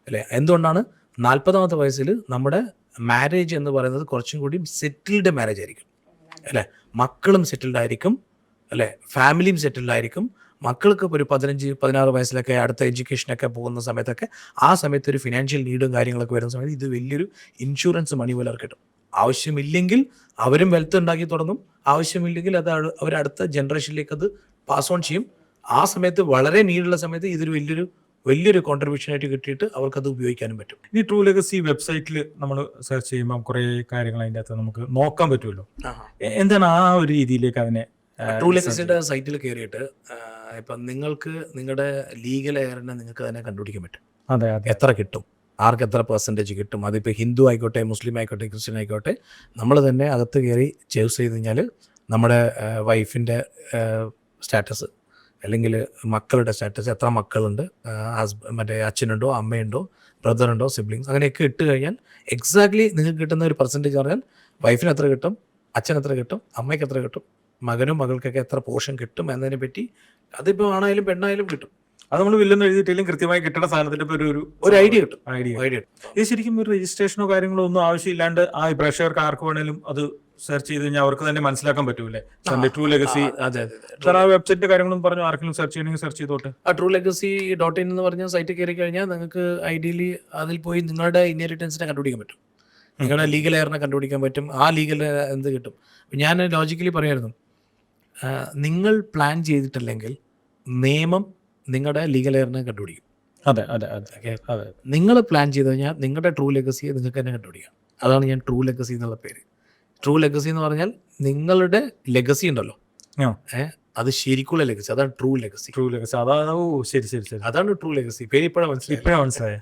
അല്ലേ. എന്തുകൊണ്ടാണ്? 40ാമത്തെ വയസ്സിൽ നമ്മുടെ മാരേജ് എന്ന് പറയുന്നത് കുറച്ചും കൂടി സെറ്റിൽഡ് മാരേജ് ആയിരിക്കും അല്ലേ. മക്കളും സെറ്റിൽഡ് ആയിരിക്കും അല്ലേ, ഫാമിലിയും സെറ്റിൽഡ് ആയിരിക്കും. മക്കൾക്ക് ഒരു 15-16 വയസ്സിലൊക്കെ അടുത്ത എഡ്യൂക്കേഷനൊക്കെ പോകുന്ന സമയത്തൊക്കെ ആ സമയത്ത് ഒരു ഫിനാൻഷ്യൽ നീഡും കാര്യങ്ങളൊക്കെ വരുന്ന സമയത്ത് ഇത് വലിയൊരു ഇൻഷുറൻസ് മണി പോലെ കിട്ടും. ആവശ്യമില്ലെങ്കിൽ അവരും വെൽത്ത് ഉണ്ടാക്കി തുടങ്ങും, ആവശ്യമില്ലെങ്കിൽ അത് അവരടുത്ത ജനറേഷനിലേക്ക് അത് പാസ് ഓൺ ചെയ്യും. ആ സമയത്ത് വളരെ നീടുള്ള സമയത്ത് ഇതൊരു വലിയൊരു കോൺട്രിബ്യൂഷൻ ആയിട്ട് കിട്ടിയിട്ട് അവർക്കത് ഉപയോഗിക്കാനും പറ്റും. ഈ ട്രൂ ലെഗസി വെബ്സൈറ്റിൽ നമ്മൾ സെർച്ച് ചെയ്യുമ്പോൾ കുറേ കാര്യങ്ങൾ അതിൻ്റെ അകത്ത് നമുക്ക് നോക്കാൻ പറ്റുമല്ലോ. എന്താണ് ആ ഒരു രീതിയിലേക്ക് അതിനെ? ട്രൂ ലെഗസിയുടെ സൈറ്റിൽ കയറിയിട്ട് ഇപ്പം നിങ്ങൾക്ക് നിങ്ങളുടെ ലീഗൽ എയറിനെ നിങ്ങൾക്ക് തന്നെ കണ്ടുപിടിക്കാൻ പറ്റും. അതെ, എത്ര കിട്ടും, ആർക്ക് എത്ര പെർസെൻറ്റേജ് കിട്ടും. അതിപ്പോൾ ഹിന്ദു ആയിക്കോട്ടെ, മുസ്ലിം ആയിക്കോട്ടെ, ക്രിസ്ത്യൻ ആയിക്കോട്ടെ, നമ്മൾ തന്നെ അകത്ത് കയറി ചേസ് ചെയ്ത് കഴിഞ്ഞാൽ നമ്മുടെ വൈഫിൻ്റെ സ്റ്റാറ്റസ് അല്ലെങ്കിൽ മക്കളുടെ സ്റ്റാറ്റസ്, എത്ര മക്കളുണ്ട്, മറ്റേ അച്ഛനുണ്ടോ, അമ്മയുണ്ടോ, ബ്രദറുണ്ടോ, സിബ്ലിങ്സ്, അങ്ങനെയൊക്കെ ഇട്ട് കഴിഞ്ഞാൽ എക്സാക്ട്ലി നിങ്ങൾക്ക് കിട്ടുന്ന ഒരു പെർസെൻറ്റേജ് പറഞ്ഞാൽ വൈഫിന് എത്ര കിട്ടും, അച്ഛൻ എത്ര കിട്ടും, അമ്മയ്ക്ക് എത്ര കിട്ടും, മകനും മകൾക്കൊക്കെ എത്ര പോർഷൻ കിട്ടും എന്നതിനെ പറ്റി അതിപ്പോൾ ആണായാലും പെണ്ണായാലും കിട്ടും. അത് നമ്മൾ വില്ലെന്ന് എഴുതിയിട്ടില്ലെങ്കിൽ കൃത്യമായി കിട്ടുന്ന സാധനത്തിന്റെ ഒരു ഐഡിയ കിട്ടും. ഐഡിയ ഇത് ശരിക്കും ഒരു രജിസ്ട്രേഷനോ കാര്യങ്ങളോ ഒന്നും ആവശ്യമില്ലാണ്ട് ആ പ്രേക്ഷകർക്ക് ആർക്ക് വേണേലും അത് സെർച്ച് ചെയ്ത് കഴിഞ്ഞാൽ അവർക്ക് തന്നെ മനസ്സിലാക്കാൻ പറ്റൂലേ ട്രൂ ലെഗസി? അതെ, ആ വെബ്സൈറ്റിന്റെ കാര്യങ്ങളും പറഞ്ഞു ആർക്കെങ്കിലും സെർച്ച് ചെയ്യണമെങ്കിൽ സെർച്ച് ചെയ്തോട്ടെ. truelegacy.in എന്ന് പറഞ്ഞ സൈറ്റ് കയറി കഴിഞ്ഞാൽ നിങ്ങൾക്ക് ഐഡിയലി അതിൽ പോയി നിങ്ങളുടെ ഇൻഹെറിറ്റൻസിനെ കണ്ടുപിടിക്കാൻ പറ്റും, നിങ്ങളുടെ ലീഗൽ എയറിനെ കണ്ടുപിടിക്കാൻ പറ്റും. ആ ലീഗൽ എന്ത് കിട്ടും? ഞാൻ ലോജിക്കലി പറയായിരുന്നു, നിങ്ങൾ പ്ലാൻ ചെയ്തിട്ടില്ലെങ്കിൽ നിയമം നിങ്ങളുടെ ലീഗൽ എയറിനെ കണ്ടുപിടിക്കും. അതെ അതെ അതെ അതെ. നിങ്ങൾ പ്ലാൻ ചെയ്ത് കഴിഞ്ഞാൽ നിങ്ങളുടെ ട്രൂ ലെഗസിയെ നിങ്ങൾക്ക് തന്നെ കണ്ടുപിടിക്കാം. അതാണ് ഞാൻ ട്രൂ ലെഗസി എന്നുള്ള പേര്. ട്രൂ ലെഗസി എന്ന് പറഞ്ഞാൽ നിങ്ങളുടെ ലെഗസി ഉണ്ടല്ലോ, അത് ശരിക്കുള്ള ലെഗസി, അതാണ് ട്രൂ ലെഗസി. ട്രൂ ലെഗസി, അതാണ്. ഓ, ശരി ശരി ശരി, അതാണ് ട്രൂ ലെഗസി. പേര് ഇപ്പോഴാണ് മനസ്സിലായി.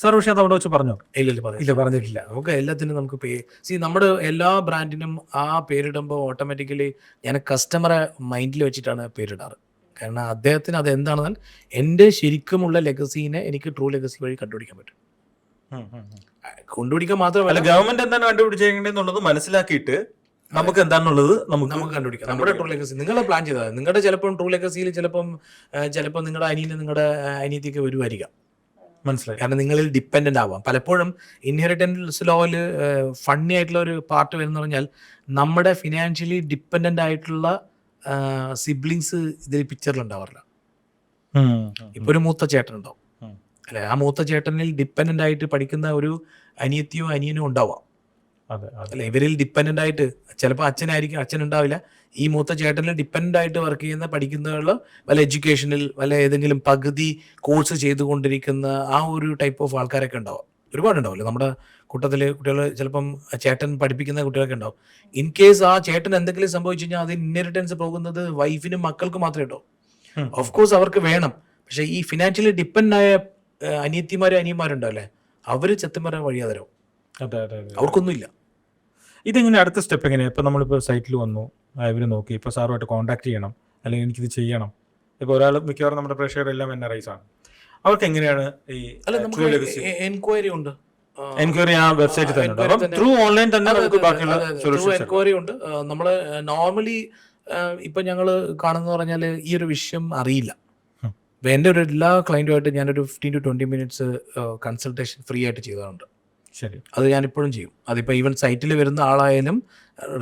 സാർ പക്ഷേ അത് അവിടെ വെച്ച് പറഞ്ഞോ? ഇല്ല പറഞ്ഞിട്ടില്ല. നമുക്ക് എല്ലാത്തിനും നമുക്ക് നമ്മുടെ എല്ലാ ബ്രാൻഡിനും ആ പേരിടുമ്പോൾ ഓട്ടോമാറ്റിക്കലി ഞാൻ കസ്റ്റമറെ മൈൻഡിൽ വെച്ചിട്ടാണ് പേരിടാറ്. കാരണം അദ്ദേഹത്തിന് അത് എന്താണെന്നാൽ എൻ്റെ ശരിക്കുമുള്ള ലെഗസീനെ എനിക്ക് ട്രൂ ലെഗസി വഴി കണ്ടുപിടിക്കാൻ പറ്റും. കണ്ടുപിടിക്കാൻ മാത്രമല്ല, ഗവൺമെന്റ് എന്താണ് കണ്ടുപിടിച്ചേണ്ടതെന്നുള്ളത് മനസ്സിലാക്കിയിട്ട് നമുക്ക് എന്താണെന്നുള്ളത് നമുക്ക് കണ്ടുപിടിക്കാം. നമ്മുടെ ട്രൂ ലെഗസി നിങ്ങൾ പ്ലാൻ ചെയ്താൽ നിങ്ങളുടെ ചിലപ്പം ട്രൂ ലെഗസിയിൽ ചിലപ്പം നിങ്ങളുടെ അനിയന് നിങ്ങളുടെ അനിയത്തിക്ക് വരുമായിരിക്കാം. മനസ്സിലായി. കാരണം നിങ്ങളിൽ ഡിപ്പെൻഡൻ്റ് ആവാം. പലപ്പോഴും ഇൻഹെറിറ്റൻസ് ലോയിൽ ഫണ്ണി ആയിട്ടുള്ള ഒരു പാർട്ട് വരുന്ന പറഞ്ഞാൽ നമ്മുടെ ഫിനാൻഷ്യലി ഡിപ്പെൻഡൻ്റ് ആയിട്ടുള്ള സിബ്ലിങ്സ് ഇതിൽ പിക്ചറിൽ ഉണ്ടാവാറില്ല. ഇപ്പൊ ഒരു മൂത്ത ചേട്ടൻ ഉണ്ടാവും അല്ലെ, ആ മൂത്ത ചേട്ടനിൽ ഡിപ്പെൻഡൻ്റ് ആയിട്ട് പഠിക്കുന്ന ഒരു അനിയത്തിയോ അനിയനോ ഉണ്ടാവാം അല്ലെ. ഇവരിൽ ഡിപ്പെൻഡൻ്റ് ആയിട്ട് ചിലപ്പോൾ അച്ഛനായിരിക്കും, അച്ഛൻ ഉണ്ടാവില്ല. ഈ മൂത്ത ചേട്ടനിൽ ഡിപ്പെൻഡൻ്റ് ആയിട്ട് വർക്ക് ചെയ്യുന്ന പഠിക്കുന്ന വല്ല എഡ്യൂക്കേഷനിൽ വല്ല ഏതെങ്കിലും പകുതി കോഴ്സ് ചെയ്തുകൊണ്ടിരിക്കുന്ന ആ ഒരു ടൈപ്പ് ഓഫ് ആൾക്കാരൊക്കെ ഉണ്ടാവും. ഒരുപാടുണ്ടാവില്ല നമ്മുടെ കൂട്ടത്തിൽ. കുട്ടികൾ ചിലപ്പം ചേട്ടൻ പഠിപ്പിക്കുന്ന കുട്ടികളൊക്കെ ഉണ്ടാവും. ഇൻ കേസ് ആ ചേട്ടൻ എന്തെങ്കിലും സംഭവിച്ചു കഴിഞ്ഞാൽ അത് ഇൻഹെറിറ്റൻസ് പോകുന്നത് വൈഫിനും മക്കൾക്കും മാത്രമേ ഉണ്ടാവും. ഓഫ് കോഴ്സ് അവർക്ക് വേണം, പക്ഷെ ഈ ഫിനാൻഷ്യലി ഡിപ്പെൻഡ് ആയ അനിയത്തിമാരും അനിയന്മാരുണ്ടല്ലേ, അവര് ചെത്തന്മാരെ വഴിയാതരാവും. അവർക്കൊന്നുമില്ല. ഇതെങ്ങനെ അടുത്ത സ്റ്റെപ്പ് എങ്ങനെയാണ്? ഇപ്പം നമ്മളിപ്പോൾ സൈറ്റിൽ വന്നു, ഇവർ നോക്കി, ഇപ്പോൾ സാറുമായിട്ട് കോൺടാക്ട് ചെയ്യണം, അല്ലെങ്കിൽ എനിക്കിത് ചെയ്യണം. ഇപ്പോൾ ഒരാൾ മിക്കവാറും നമ്മുടെ പ്രേക്ഷകരെല്ലാം NRIs ആണ്. അവർക്ക് എങ്ങനെയാണ് ഈ എൻക്വയറി ഉണ്ട്? എൻക്വയറി ആ വെബ്സൈറ്റിൽ തന്നെ ത്രൂ ഓൺലൈൻ തന്നെ നമുക്ക് ബാക്കിയുള്ള എൻക്വയറി ഉണ്ട്. നമ്മള് നോർമലി ഇപ്പൊ ഞങ്ങള് കാണുന്ന പറഞ്ഞാൽ ഈ ഒരു വിഷയം അറിയില്ല. എൻ്റെ ഒരു എല്ലാ ക്ലയൻറ്റുമായിട്ട് ഞാനൊരു 15 to 20 minutes കൺസൾട്ടേഷൻ ഫ്രീ ആയിട്ട് ചെയ്തിട്ടുണ്ട്. ശരി, അത് ഞാനിപ്പോഴും ചെയ്യും. അതിപ്പോൾ ഈവൻ സൈറ്റിൽ വരുന്ന ആളായാലും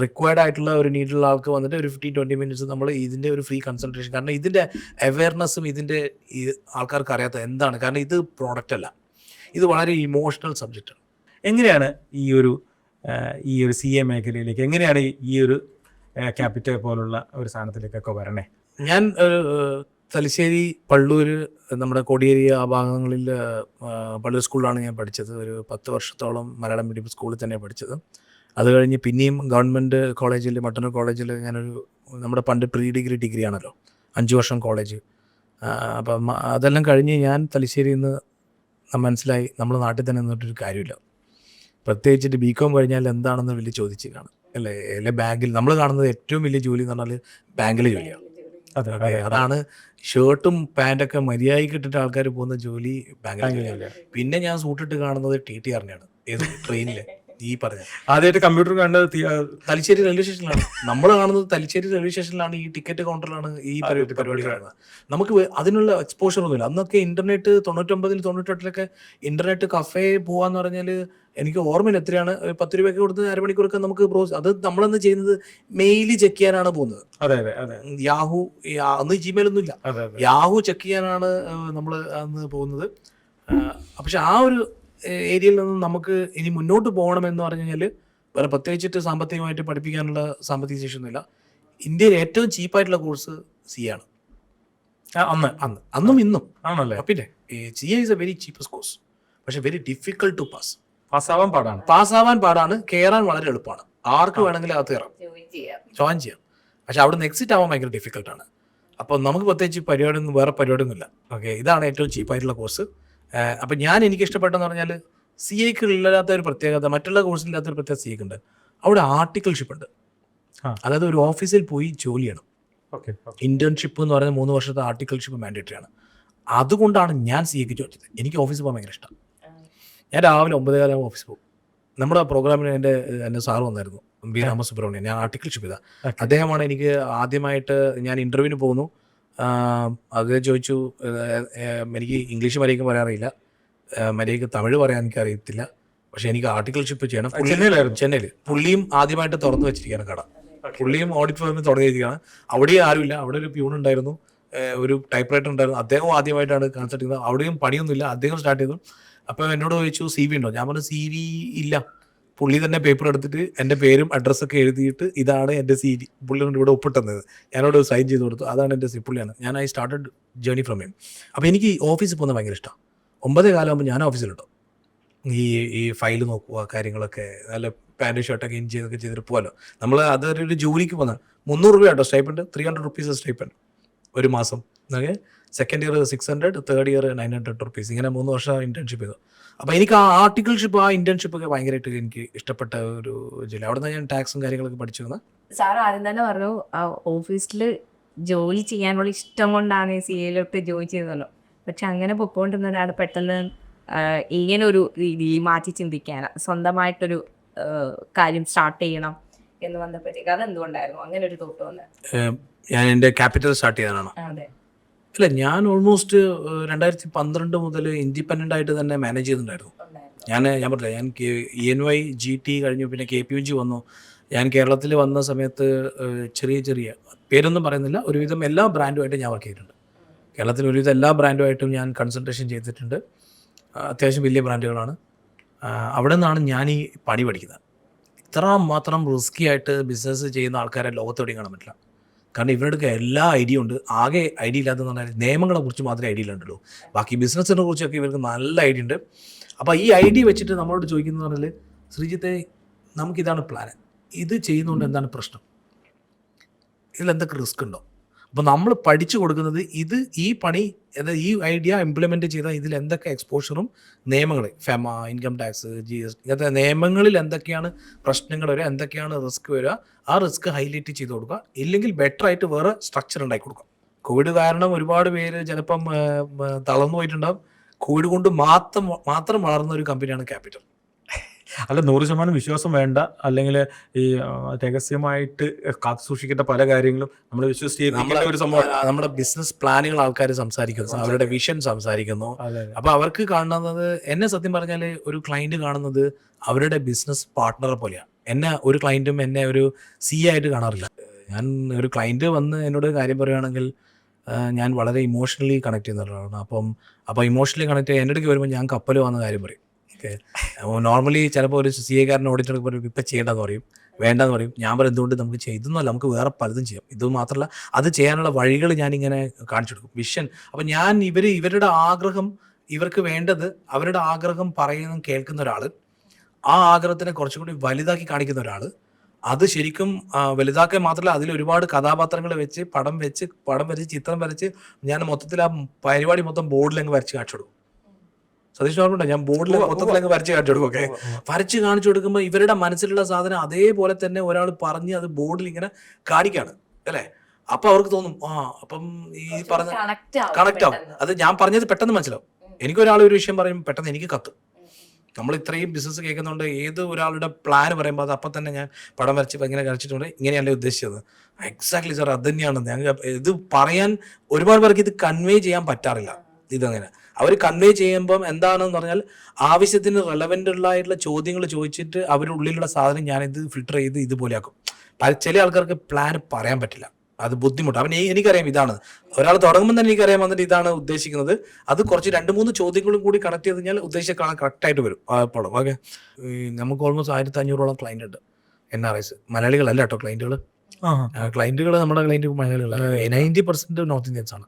റിക്വയർഡ് ആയിട്ടുള്ള ഒരു നീഡുള്ള ആൾക്ക് വന്നിട്ട് ഒരു 15-20 minutes നമ്മൾ ഇതിൻ്റെ ഒരു ഫ്രീ കൺസൾട്ടേഷൻ. കാരണം ഇതിൻ്റെ അവയർനെസ്സും ഇതിൻ്റെ ഈ ആൾക്കാർക്ക് അറിയാത്ത എന്താണ്, കാരണം ഇത് പ്രോഡക്റ്റ് അല്ല, ഇത് വളരെ ഇമോഷണൽ സബ്ജക്റ്റാണ്. എങ്ങനെയാണ് ഈ ഒരു CA മേഖലയിലേക്ക് എങ്ങനെയാണ് ഈ ഒരു ക്യാപിറ്റൽ പോലുള്ള ഒരു സാധനത്തിലേക്കൊക്കെ വരണേ? ഞാൻ തലശ്ശേരി, പള്ളൂർ, നമ്മുടെ കോടിയേരി ആ ഭാഗങ്ങളിൽ പള്ളൂർ സ്കൂളിലാണ് ഞാൻ പഠിച്ചത്. ഒരു 10 വർഷത്തോളം മലയാളം മീഡിയം സ്കൂളിൽ തന്നെ പഠിച്ചത്. അത് കഴിഞ്ഞ് പിന്നെയും ഗവൺമെൻറ് കോളേജിൽ, മട്ടന്നൂർ കോളേജിൽ ഞാനൊരു നമ്മുടെ പണ്ട് ഡിഗ്രി ആണല്ലോ, 5 വർഷം കോളേജ്. അപ്പം അതെല്ലാം കഴിഞ്ഞ് ഞാൻ തലശ്ശേരിയിൽ നിന്ന് മനസ്സിലായി നമ്മൾ നാട്ടിൽ തന്നെ നിന്നിട്ടൊരു കാര്യമില്ല. പ്രത്യേകിച്ചിട്ട് BCom കഴിഞ്ഞാൽ എന്താണെന്ന് വലിയ ചോദിച്ച് കാണും അല്ലേ. ബാങ്കിൽ നമ്മൾ കാണുന്നത് ഏറ്റവും വലിയ ജോലി എന്ന് പറഞ്ഞാൽ ബാങ്കിലെ ജോലിയാണ്. അതാണ് ഷർട്ടും പാൻറ്റൊക്കെ മര്യാദയ്ക്ക് ഇട്ടിട്ട് ആൾക്കാർ പോകുന്ന ജോലി ബാങ്കിലെ ജോലിയാണ്. പിന്നെ ഞാൻ സൂട്ടിട്ട് കാണുന്നത് TTRനെയാണ്. ഏത് ട്രെയിനിലെ ഈ പറഞ്ഞ ആദ്യമായിട്ട് കമ്പ്യൂട്ടർ കണ്ടത് തലശ്ശേരി റെയിൽവേ സ്റ്റേഷനിലാണ്. നമ്മൾ കാണുന്നത് തലശ്ശേരി റെയിൽവേ സ്റ്റേഷനിലാണ്, ഈ ടിക്കറ്റ് കൗണ്ടറിലാണ് ഈ പരിപാടി കാണുന്നത്. നമുക്ക് അതിനുള്ള എക്സ്പോഷർ ഒന്നുമില്ല. അന്നൊക്കെ ഇന്റർനെറ്റ് 99-ൽ 98-ലൊക്കെ ഇന്റർനെറ്റ് കഫേ പോവാന്ന് പറഞ്ഞാൽ എനിക്ക് ഓർമ്മയില്ല എത്രയാണ്, 10 രൂപയൊക്കെ കൊടുത്ത് അരമണിക്കൂറൊക്കെ നമുക്ക് അത് നമ്മളന്ന് ചെയ്യുന്നത് മെയിൽ ചെക്ക് ചെയ്യാനാണ് പോകുന്നത്. യാഹു, അന്ന് Gmail ഒന്നും ഇല്ല, യാഹു ചെക്ക് ചെയ്യാനാണ് നമ്മൾ അന്ന് പോകുന്നത്. പക്ഷെ ആ ഒരു ഏരിയയിൽ നിന്ന് നമുക്ക് ഇനി മുന്നോട്ട് പോകണമെന്ന് പറഞ്ഞു കഴിഞ്ഞാൽ വേറെ പ്രത്യേകിച്ചിട്ട് സാമ്പത്തികമായിട്ട് പഠിപ്പിക്കാനുള്ള സാമ്പത്തിക ശേഷിയൊന്നുമില്ല. ഇന്ത്യയിൽ ഏറ്റവും ചീപ്പായിട്ടുള്ള കോഴ്സ് CA ആണ്. അന്നും ഇന്നും ആണല്ലേ. പിന്നെ CA is A very cheapest course, പക്ഷെ വെരി ഡിഫിക്കൽട്ട് ടു പാസ്സാവാൻ പാടാണ്, കയറാൻ വളരെ എളുപ്പമാണ്. ആർക്ക് വേണമെങ്കിലും അകത്ത് കയറാം, ജോയിൻ ചെയ്യാം. പക്ഷെ അവിടെ നിന്ന് എക്സിറ്റ് ആവാൻ ഭയങ്കര ഡിഫിക്കൽട്ടാണ്. അപ്പോൾ നമുക്ക് പ്രത്യേകിച്ച് വേറെ പരിപാടിയൊന്നുമില്ല. ഓക്കെ, ഇതാണ് ഏറ്റവും ചീപ്പായിട്ടുള്ള കോഴ്സ്. അപ്പം എനിക്ക് ഇഷ്ടപ്പെട്ടെന്ന് പറഞ്ഞാൽ CAക്ക് ഇല്ലാത്ത ഒരു പ്രത്യേകത, മറ്റുള്ള കോഴ്സില്ലാത്തൊരു പ്രത്യേകത CAക്ക് ഉണ്ട്. അവിടെ ആർട്ടിക്കിൾഷിപ്പ് ഉണ്ട്. അതായത് ഒരു ഓഫീസിൽ പോയി ജോലി ചെയ്യണം. ഇന്റേൺഷിപ്പ് എന്ന് പറയുന്നത് 3 വർഷത്തെ ആർട്ടിക്കിൾഷിപ്പ് മാൻഡേറ്ററി ആണ്. അതുകൊണ്ടാണ് ഞാൻ CAക്ക് ജോയിൻ ചെയ്തത്. എനിക്ക് ഓഫീസിൽ പോകാൻ ഭയങ്കര ഇഷ്ടം. ഞാൻ രാവിലെ 9:15 ഓഫീസിൽ പോകും. നമ്മുടെ പ്രോഗ്രാമിന് എൻ്റെ സാറ് വന്നായിരുന്നു, B. രാമസുബ്രഹ്മണ്യൻ. ഞാൻ ആർട്ടിക്കിൾഷിപ്പ് ചെയ്ത അദ്ദേഹമാണ്. എനിക്ക് ആദ്യമായിട്ട് ഞാൻ ഇൻ്റർവ്യൂവിന് പോകുന്നു. അദ്ദേഹം ചോദിച്ചു, എനിക്ക് ഇംഗ്ലീഷ് മര്യാദയ്ക്ക് പറയാൻ അറിയില്ല, മര്യാദയ്ക്ക് തമിഴ് പറയാൻ എനിക്ക് അറിയത്തില്ല, പക്ഷെ എനിക്ക് ആർട്ടിക്കിൾഷിപ്പ് ചെയ്യണം. ചെന്നൈയിൽ പുള്ളിയും ആദ്യമായിട്ട് തുറന്നു വെച്ചിരിക്കുകയാണ് കട. പുള്ളിയും ഓഡിറ്റ് ഫേമിൽ തുടങ്ങിയിരിക്കുകയാണ്. അവിടെയും ആരുമില്ല, അവിടെ ഒരു പ്യൂൺ ഉണ്ടായിരുന്നു, ഒരു ടൈപ്പ് റൈറ്റർ ഉണ്ടായിരുന്നു. അദ്ദേഹം ആദ്യമായിട്ടാണ് കൺസൾട്ട് ചെയ്യുന്നത്. അവിടെയും പണിയൊന്നുമില്ല, അദ്ദേഹം സ്റ്റാർട്ട് ചെയ്തു. അപ്പോൾ എന്നോട് ചോദിച്ചു CV ഉണ്ടോ? ഞാൻ പറഞ്ഞു CV ഇല്ല. പുള്ളി തന്നെ പേപ്പർ എടുത്തിട്ട് എൻ്റെ പേരും അഡ്രസ്സൊക്കെ എഴുതിയിട്ട് ഇതാണ് എൻ്റെ CV, പുള്ളിയോട് ഇവിടെ ഒപ്പിട്ടുന്നത്, ഞാനോട് സൈൻ ചെയ്ത് കൊടുത്തു. അതാണ് എൻ്റെ പുള്ളിയാണ്. ഞാൻ I started journey from him. അപ്പോൾ എനിക്ക് ഓഫീസിൽ പോകുന്നത് ഭയങ്കര ഇഷ്ടമാണ്. 9:15 ആകുമ്പോൾ ഞാൻ ഓഫീസിലുണ്ടോ, ഈ ഫയൽ നോക്കുക, കാര്യങ്ങളൊക്കെ നല്ല പാൻറ് ഷർട്ടൊക്കെ ഇൻ ചെയ്തിട്ട് പോകാമല്ലോ. നമ്മൾ അതൊരു ജോലിക്ക് പോകുന്ന 300 രൂപ കേട്ടോ സ്റ്റൈപ്പൻഡ്, 300 rupees സ്റ്റൈപ്പൻഡ് ഒരു മാസം. Okay. Second year 600, third year 900 rupees. ഇങ്ങനെ 3 വർഷം ഇന്റേൺഷിപ്പ് ചെയ്തു. അപ്പോൾ എനിക്ക് ആ ആർട്ടിക്കിൾഷിപ്പ്, ആ ഇന്റേൺഷിപ്പ് ഒക്കെ ഭയങ്കരമായിട്ട് എനിക്ക് ഇഷ്ടപ്പെട്ട ഒരു ജില്ല. അവിടെ നിന്ന് ഞാൻ ടാക്സും കാര്യങ്ങളൊക്കെ പഠിച്ചു വന്ന. സാർ ആദ്യം തന്നെ പറഞ്ഞു ഓഫീസിൽ ജോലി ചെയ്യാനുള്ള ഇഷ്ടം കൊണ്ടാണ് CA ജോയിൻ ചെയ്തല്ലോ. പക്ഷെ അങ്ങനെ പൊക്കോണ്ടിരുന്ന ഒരാൾ പെട്ടെന്ന് ഇങ്ങനെ ഒരു രീതിയിൽ മാറ്റി ചിന്തിക്കാൻ, സ്വന്തമായിട്ടൊരു കാര്യം സ്റ്റാർട്ട് ചെയ്യണം എന്ന് വന്നപ്പോഴത്തേക്ക് അതെന്തുകൊണ്ടായിരുന്നു അങ്ങനെ ഒരു തോട്ട് വന്നത്? ഞാൻ എൻ്റെ ക്യാപിറ്റൽ സ്റ്റാർട്ട് ചെയ്യാനാണ്. അതെ. ഇല്ല, ഞാൻ ഓൾമോസ്റ്റ് 2012 മുതൽ ഇൻഡിപെൻഡൻ്റ് ആയിട്ട് തന്നെ മാനേജ് ചെയ്തിട്ടുണ്ടായിരുന്നു. ഞാൻ പറഞ്ഞില്ല, ഞാൻ ENY GT കഴിഞ്ഞു, പിന്നെ KPMG വന്നു. ഞാൻ കേരളത്തിൽ വന്ന സമയത്ത് ചെറിയ പേരൊന്നും പറയുന്നില്ല, ഒരുവിധം എല്ലാ ബ്രാൻഡുമായിട്ടും ഞാൻ വർക്ക് ചെയ്തിട്ടുണ്ട്. കേരളത്തിൽ ഒരുവിധം എല്ലാ ബ്രാൻഡുമായിട്ടും ഞാൻ കൺസൾട്ടേഷൻ ചെയ്തിട്ടുണ്ട്. അത്യാവശ്യം വലിയ ബ്രാൻഡുകളാണ്. അവിടെ നിന്നാണ് ഞാൻ ഈ പണി പഠിക്കുന്നത്. ഇത്ര മാത്രം റിസ്കി ആയിട്ട് ബിസിനസ് ചെയ്യുന്ന ആൾക്കാരെ ലോകത്തോടെയും കാണാൻ പറ്റില്ല. കാരണം ഇവരുടെ എല്ലാ ഐഡിയ ഉണ്ട്. ആകെ ഐഡിയ ഇല്ലാത്തതെന്ന് പറഞ്ഞാൽ നിയമങ്ങളെ കുറിച്ച് മാത്രമേ ഐഡിയ ഇല്ലാണ്ടുള്ളൂ. ബാക്കി ബിസിനസ്സിനെ കുറിച്ചൊക്കെ ഇവർക്ക് നല്ല ഐഡിയ ഉണ്ട്. അപ്പോൾ ഈ ഐഡിയ വെച്ചിട്ട് നമ്മളോട് ചോദിക്കുന്നത് പറഞ്ഞാൽ, ശ്രീജിത്തെ നമുക്കിതാണ് പ്ലാൻ, ഇത് ചെയ്യുന്നതുകൊണ്ട് എന്താണ് പ്രശ്നം, ഇതിലെന്തൊക്കെ റിസ്ക് ഉണ്ടോ? അപ്പോൾ നമ്മൾ പഠിച്ചു കൊടുക്കുന്നത് ഈ പണി, അതായത് ഈ ഐഡിയ ഇംപ്ലിമെൻറ്റ് ചെയ്താൽ ഇതിൽ എന്തൊക്കെ എക്സ്പോഷറും നിയമങ്ങൾ, ഫെമ, ഇൻകം ടാക്സ്, GST, ഇങ്ങനത്തെ നിയമങ്ങളിൽ എന്തൊക്കെയാണ് പ്രശ്നങ്ങൾ വരിക, എന്തൊക്കെയാണ് റിസ്ക് വരിക, ആ റിസ്ക് ഹൈലൈറ്റ് ചെയ്ത് കൊടുക്കുക. ഇല്ലെങ്കിൽ ബെറ്റർ ആയിട്ട് വേറെ സ്ട്രക്ചർ ഉണ്ടാക്കി കൊടുക്കുക. കോവിഡ് കാരണം ഒരുപാട് പേര് ചിലപ്പം തളർന്നു പോയിട്ടുണ്ടാകും. കോവിഡ് കൊണ്ട് മാത്രം വളർന്ന ഒരു കമ്പനിയാണ് ക്യാപിറ്റൽ. അല്ല, 100% വിശ്വാസം വേണ്ട, അല്ലെങ്കിൽ ഈ രഹസ്യമായിട്ട് കാത്തു സൂക്ഷിക്കേണ്ട പല കാര്യങ്ങളും നമ്മൾ വിശ്വസിക്കുന്ന ഒരു സംഭവം. നമ്മുടെ ബിസിനസ് പ്ലാനുകൾ ആൾക്കാർ സംസാരിക്കുന്നു, അവരുടെ വിഷൻ സംസാരിക്കുന്നു. അപ്പോൾ അവർക്ക് കാണുന്നത്, എന്നെ സത്യം പറഞ്ഞാൽ ഒരു ക്ലയൻറ്റ് കാണുന്നത് അവരുടെ ബിസിനസ് പാർട്ട്ണറെ പോലെയാണ്. എന്നെ ഒരു ക്ലയൻറ്റും എന്നെ ഒരു CA ആയിട്ട് കാണാറില്ല. ഞാൻ ഒരു ക്ലയൻറ്റ് വന്ന് എന്നോട് കാര്യം പറയുകയാണെങ്കിൽ ഞാൻ വളരെ ഇമോഷണലി കണക്ട് ചെയ്യുന്ന ഒരാളാണ്. അപ്പോൾ ഇമോഷണലി കണക്ട് ചെയ്യുക എൻ്റെ അടുക്ക് വരുമ്പോൾ ഞാൻ കപ്പൽ വന്ന കാര്യം പറയും. ഓക്കെ. നോർമലി ചിലപ്പോൾ ഒരു CA കാരൻ ഓഡിറ്റർ പറയും ഇപ്പം ചെയ്യേണ്ടെന്ന് പറയും, വേണ്ടെന്ന് പറയും. ഞാൻ പറയും എന്തുകൊണ്ട് നമുക്ക് ചെയ്തൊന്നുമല്ല, നമുക്ക് വേറെ പലതും ചെയ്യാം. ഇത് മാത്രമല്ല, അത് ചെയ്യാനുള്ള വഴികൾ ഞാനിങ്ങനെ കാണിച്ചു കൊടുക്കും, വിഷൻ. അപ്പം ഞാൻ ഇവരുടെ ആഗ്രഹം, ഇവർക്ക് വേണ്ടത്, അവരുടെ ആഗ്രഹം പറയുന്ന കേൾക്കുന്ന ഒരാൾ, ആ ആഗ്രഹത്തിനെ കുറച്ചും കൂടി വലുതാക്കി കാണിക്കുന്ന ഒരാൾ, അത് ശരിക്കും വലുതാക്കാൻ മാത്രമല്ല, അതിൽ ഒരുപാട് കഥാപാത്രങ്ങൾ വെച്ച് പടം വരച്ച് ചിത്രം വരച്ച് ഞാൻ മൊത്തത്തിൽ ആ പരിപാടി മൊത്തം ബോർഡിലങ്ങ് വരച്ച് കാണിച്ചു കൊടുക്കും. സതീഷ് ഓർമ്മയുണ്ടോ? ഞാൻ ബോർഡിൽ മൊത്തത്തിലങ്ങ് വരച്ച് കാണിച്ചു കൊടുക്കും. ഓക്കെ. വരച്ച് കാണിച്ചു കൊടുക്കുമ്പോൾ ഇവരുടെ മനസ്സിലുള്ള സാധനം അതേപോലെ തന്നെ ഒരാൾ പറഞ്ഞ് അത് ബോർഡിൽ ഇങ്ങനെ കാണിക്കാണ്, അല്ലേ? അപ്പോൾ അവർക്ക് തോന്നും അപ്പം ഈ പറഞ്ഞ കണക്ട് ആവും. അത് ഞാൻ പറഞ്ഞത് പെട്ടെന്ന് മനസ്സിലാവും. എനിക്കൊരാൾ ഒരു വിഷയം പറയും, പെട്ടെന്ന് എനിക്ക് കത്തും. നമ്മൾ ഇത്രയും ബിസിനസ് കേൾക്കുന്നുണ്ട്, ഏത് ഒരാളുടെ പ്ലാൻ പറയുമ്പോൾ അത് അപ്പം തന്നെ ഞാൻ പടം വരച്ച് ഇങ്ങനെ കാണിച്ചിട്ടുണ്ട്, ഇങ്ങനെയല്ലേ ഉദ്ദേശിച്ചത്, എക്സാക്ട്ലി സാർ അത് തന്നെയാണ്. ഞങ്ങൾ ഇത് പറയാൻ ഒരുപാട് പേർക്ക് ഇത് കൺവേ ചെയ്യാൻ പറ്റാറില്ല. ഇതങ്ങനെ അവർ കൺവേ ചെയ്യുമ്പം എന്താണെന്ന് പറഞ്ഞാൽ, ആവശ്യത്തിന് റെലവൻ്റ് ആയിട്ടുള്ള ചോദ്യങ്ങൾ ചോദിച്ചിട്ട് അവരുടെ ഉള്ളിലുള്ള സാധനം ഞാനിത് ഫിൽട്ടർ ചെയ്ത് ഇതുപോലെയാക്കും. ചില ആൾക്കാർക്ക് പ്ലാൻ പറയാൻ പറ്റില്ല, അത് ബുദ്ധിമുട്ടാണ്. എനിക്കറിയാം ഇതാണ്, ഒരാൾ തുടങ്ങുമ്പോൾ തന്നെ എനിക്കറിയാം വന്നിട്ട് ഇതാണ് ഉദ്ദേശിക്കുന്നത്. അത് കുറച്ച് 2-3 ചോദ്യങ്ങളും കൂടി കണക്ട് ചെയ്ത് കഴിഞ്ഞാൽ ഉദ്ദേശിച്ച കറക്റ്റായിട്ട് വരും. അപ്പോൾ ഓക്കെ. നമുക്ക് ഓൾമോസ്റ്റ് 1500ഓളം ക്ലയൻ്റ് ഉണ്ട്, NRIs. മലയാളികളല്ല കേട്ടോ ക്ലയൻറ്റുകൾ. നമ്മുടെ ക്ലയൻറ്റ് മലയാളികളല്ല. 90% നോർത്ത് ഇന്ത്യൻസ് ആണ്.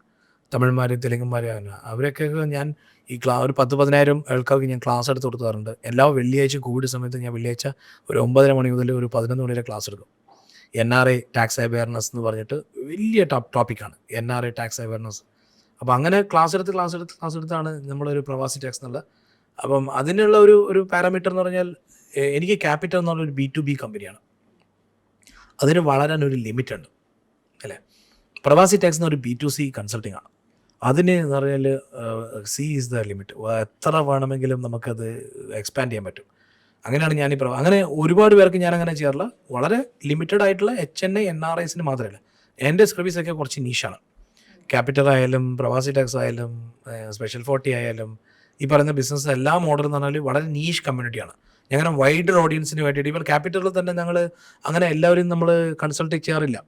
തമിഴ്മാർ, തെലുങ്കുമാർ, അവരൊക്കെ ഞാൻ ഈ ഒരു 10,000 ആൾക്കാർക്ക് ഞാൻ ക്ലാസ് എടുത്ത് കൊടുക്കാറുണ്ട്. എല്ലാ വെള്ളിയാഴ്ച കോവിഡ് സമയത്ത് ഞാൻ വെള്ളിയാഴ്ച ഒരു 9:30 മണി മുതൽ ഒരു 11 മണി വരെ ക്ലാസ് എടുക്കും. NRI ടാക്സ് അവയർനെസ് എന്ന് പറഞ്ഞിട്ട് വലിയ ടോപ്പിക്കാണ് NRI ടാക്സ് അവയർനെസ്. അപ്പോൾ അങ്ങനെ ക്ലാസ് എടുത്താണ് നമ്മളൊരു പ്രവാസി ടാക്സ് എന്നുള്ള. അപ്പം അതിനുള്ള ഒരു പാരാമീറ്റർ എന്ന് പറഞ്ഞാൽ, എനിക്ക് ക്യാപിറ്റൽ എന്ന് പറഞ്ഞൊരു B2B കമ്പനിയാണ്. അതിന് വളരാൻ ഒരു ലിമിറ്റ് ഉണ്ട്, അല്ലേ? പ്രവാസി ടാക്സ് എന്നൊരു B2C കൺസൾട്ടിങ് ആണ്. അതിന് എന്ന് പറഞ്ഞാൽ C ഈസ് ദ ലിമിറ്റ്. എത്ര വേണമെങ്കിലും നമുക്കത് എക്സ്പാൻഡ് ചെയ്യാൻ പറ്റും. അങ്ങനെയാണ് അങ്ങനെ ഒരുപാട് പേർക്ക് ഞാൻ അങ്ങനെ ചെയ്യാറില്ല. വളരെ ലിമിറ്റഡ് ആയിട്ടുള്ള HNI NRIസിന് മാത്രമല്ല. എൻ്റെ സർവീസൊക്കെ കുറച്ച് നീഷാണ്. ക്യാപിറ്റൽ ആയാലും പ്രവാസി ടാക്സ് ആയാലും സ്പെഷ്യൽ 40 ആയാലും ഈ പറയുന്ന ബിസിനസ് എല്ലാ മോഡൽ എന്ന് പറഞ്ഞാൽ വളരെ നീഷ് കമ്മ്യൂണിറ്റിയാണ്. ഞങ്ങനെ വൈഡർ ഓഡിയൻസിന് വേണ്ടിയിട്ട് ഇപ്പോൾ ക്യാപിറ്റലിൽ തന്നെ ഞങ്ങൾ അങ്ങനെ എല്ലാവരും നമ്മൾ കൺസൾട്ട് ചെയ്യാറില്ല.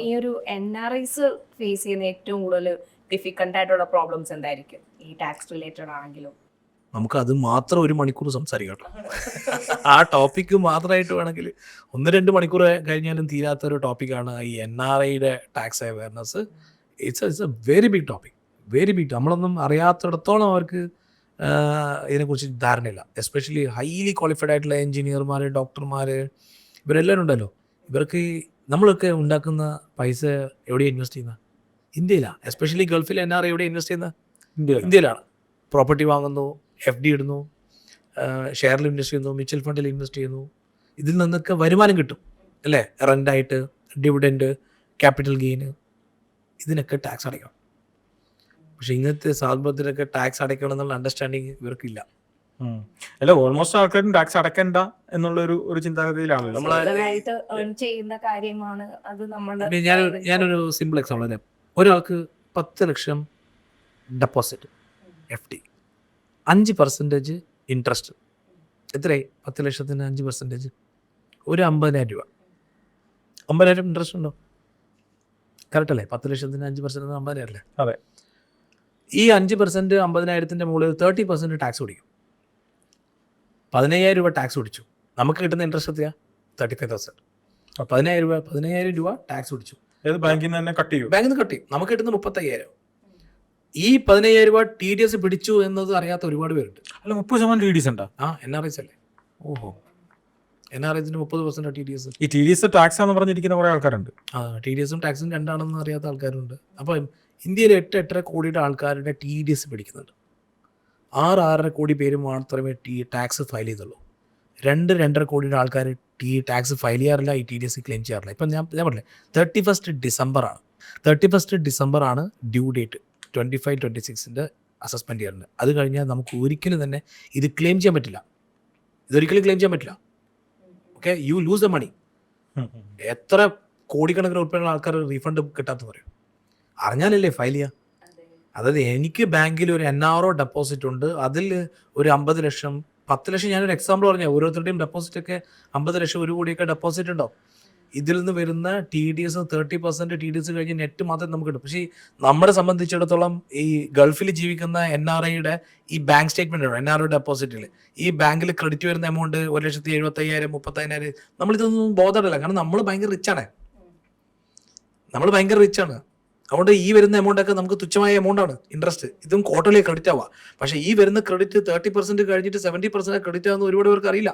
ഈ ഒരു NRIs ഫേസ് ചെയ്യുന്ന ഏറ്റവും കൂടുതൽ ഡിഫിക്കൽട്ട് ആയിട്ടുള്ള പ്രോബ്ലംസ് എന്തായിരിക്കും ഈ ടാക്സ് റിലേറ്റഡ് ആണെങ്കിലും? നമുക്ക് അത് മാത്രം 1 മണിക്കൂർ സംസാരിക്കാം. ആ ടോപ്പിക്ക് മാത്രമായിട്ട് വേണമെങ്കിൽ 1-2 മണിക്കൂർ കഴിഞ്ഞാലും തീരാത്തൊരു ടോപ്പിക്കാണ് ഈ NRIയുടെ tax awareness. It's a very big topic, very big. നമ്മളൊന്നും അറിയാത്തിടത്തോളം അവർക്ക് ഇതിനെക്കുറിച്ച് ധാരണയില്ല. എസ്പെഷ്യലി ഹൈലി ക്വാളിഫൈഡ് ആയിട്ടുള്ള എഞ്ചിനീയർമാർ, ഡോക്ടർമാർ, ഇവരെല്ലാവരും ഉണ്ടല്ലോ. ഇവർക്ക് നമ്മളൊക്കെ ഉണ്ടാക്കുന്ന പൈസ എവിടെയാണ് ഇൻവെസ്റ്റ് ചെയ്യുന്നത്? ഇന്ത്യയിലാണ്. എസ്പെഷ്യലി ഗൾഫിൽ NRI എവിടെ ഇൻവെസ്റ്റ് ചെയ്യുന്നത്? ഇന്ത്യയിൽ ഇന്ത്യയിലാണ്. പ്രോപ്പർട്ടി വാങ്ങുന്നു, FD ഇടുന്നു, ഷെയറിൽ ഇൻവെസ്റ്റ് ചെയ്യുന്നു, മ്യൂച്വൽ ഫണ്ടിൽ ഇൻവെസ്റ്റ് ചെയ്യുന്നു. ഇതിൽ നിന്നൊക്കെ വരുമാനം കിട്ടും അല്ലേ? റെൻ്റായിട്ട്, ഡിവിഡൻഡ്, ക്യാപിറ്റൽ ഗെയിന്, ഇതിനൊക്കെ ടാക്സ് അടയ്ക്കണം. പക്ഷെ ഇങ്ങനത്തെ സാധനത്തിനൊക്കെ ടാക്സ് അടയ്ക്കണം എന്നുള്ള അണ്ടർസ്റ്റാൻഡിങ് ഇവർക്കില്ല. അല്ല, ഓൾമോസ്റ്റ് ആൾക്കാരും ടാക്സ് അടക്കണ്ട എന്നുള്ള ഒരു ചിന്താഗതിയിലാണല്ലോ. കൂടുതലായിട്ട് earn ചെയ്യുന്ന കാര്യമാണ് അത് നമ്മുടെ പിന്നെ ഞാനൊരു സിമ്പിൾ എക്സാമ്പിൾ തരാം. ഒരാൾക്ക് 10 ലക്ഷം ഡെപ്പോസിറ്റ് FD, 5% ഇൻട്രസ്റ്റ്. എത്രയായി? 10 ലക്ഷത്തിന് 5%, ഒരു 50,000 രൂപ. 50,000 ഇൻട്രസ്റ്റ് ഉണ്ടോ? കറക്റ്റ് അല്ലേ? 10 ലക്ഷത്തിന് 5% 50,000 അല്ലേ? അതെ. ഈ 5% 50,000-ന്റെ മുകളിൽ 30% ടാക്സ് പിടിക്കും. 15,000 രൂപ ടാക്സ് പിടിച്ചു. നമുക്ക് കിട്ടുന്ന ഇൻട്രസ്റ്റ് എത്രയാ? 35,000. 15,000 രൂപ ടാക്സ് പിടിച്ചു. ഏത് ബാങ്കിൽ നിന്ന് തന്നെ കട്ട് ചെയ്യും? ബാങ്കിൽ നിന്ന് കട്ട് ചെയ്യും. നമുക്ക് കിട്ടുന്ന 35,000. ഈ 15,000 രൂപ TDS പിടിച്ചു എന്നത് അറിയാത്ത ഒരുപാട് പേരുണ്ട്. അല്ല, 30% TDS ഉണ്ടോ? NRIs അല്ലേ? ഓഹോ, NRIസിന് 30% TDS. ഈ TDS ടാക്സ് ആണെന്ന് പറഞ്ഞിരിക്കുന്ന കുറെ ആൾക്കാരുണ്ട്. TDSും ടാക്സും രണ്ടാണെന്ന് അറിയാത്ത ആൾക്കാരുണ്ട്. അപ്പം ഇന്ത്യയിൽ 8-8.5 കോടിയുടെ ആൾക്കാരുടെ TDS പിടിക്കുന്നുണ്ട്. 6-6.5 കോടി പേര് മാത്രമേ ടാക്സ് ഫയൽ ചെയ്തുള്ളൂ. 2-2.5 കോടിയുടെ ആൾക്കാർ ടാക്സ് ഫയൽ ചെയ്യാറില്ല, ഈ TDS ക്ലെയിം ചെയ്യാറില്ല. ഇപ്പം ഞാൻ പറഞ്ഞില്ലേ, 31 ഡിസംബർ ആണ് ഡ്യൂ ഡേറ്റ് 25-26 അസസ്മെൻറ്റ് ചെയ്യാറുണ്ട്. അത് കഴിഞ്ഞാൽ നമുക്ക് ഒരിക്കലും തന്നെ ഇത് ക്ലെയിം ചെയ്യാൻ പറ്റില്ല. ഇതൊരിക്കലും ക്ലെയിം ചെയ്യാൻ പറ്റില്ല. Okay, you lose the money. എത്ര കോടിക്കണക്കിന് ഉൾപ്പെടെയുള്ള ആൾക്കാർ റീഫണ്ട് കിട്ടാത്ത പറയും. അറിഞ്ഞാലല്ലേ ഫയൽ ചെയ്യുക. അതായത് എനിക്ക് ബാങ്കിൽ ഒരു NRO ഡെപ്പോസിറ്റ് ഉണ്ട്, അതിൽ ഒരു 50 ലക്ഷം, 10 ലക്ഷം, ഞാനൊരു എക്സാമ്പിൾ പറഞ്ഞാൽ, ഓരോരുത്തരുടെയും ഡെപ്പോസിറ്റ് ഒക്കെ 50 ലക്ഷം, 1 കോടിയൊക്കെ ഡെപ്പോസിറ്റ് ഉണ്ടാവും. ഇതിൽ നിന്ന് വരുന്ന TDS 30% TDS കഴിഞ്ഞ് നെറ്റ് മാത്രമേ നമുക്ക് കിട്ടും. പക്ഷേ നമ്മളെ സംബന്ധിച്ചിടത്തോളം ഈ ഗൾഫിൽ ജീവിക്കുന്ന NRIയുടെ ഈ ബാങ്ക് സ്റ്റേറ്റ്മെന്റ് ഉണ്ട്, NRO ഡെപ്പോസിറ്റിൽ ഈ ബാങ്കിൽ ക്രെഡിറ്റ് വരുന്ന എമൗണ്ട് 1,75,000, 35,000, നമ്മളിതൊന്നും ബോധമില്ല. കാരണം നമ്മൾ ഭയങ്കര റിച്ചാണ്. അതുകൊണ്ട് ഈ വരുന്ന എമൗണ്ടൊക്കെ നമുക്ക് തുച്ഛമായ എമൗണ്ടാണ് ഇൻട്രസ്റ്റ്. ഇതും ക്വാർട്ടർലി ക്രെഡിറ്റ് ആവുക. പക്ഷേ ഈ വരുന്ന ക്രെഡിറ്റ് 30% കഴിഞ്ഞിട്ട് 70% ക്രെഡിറ്റ് ആവുന്ന ഒരുപാട് പേർക്ക് അറിയില്ല.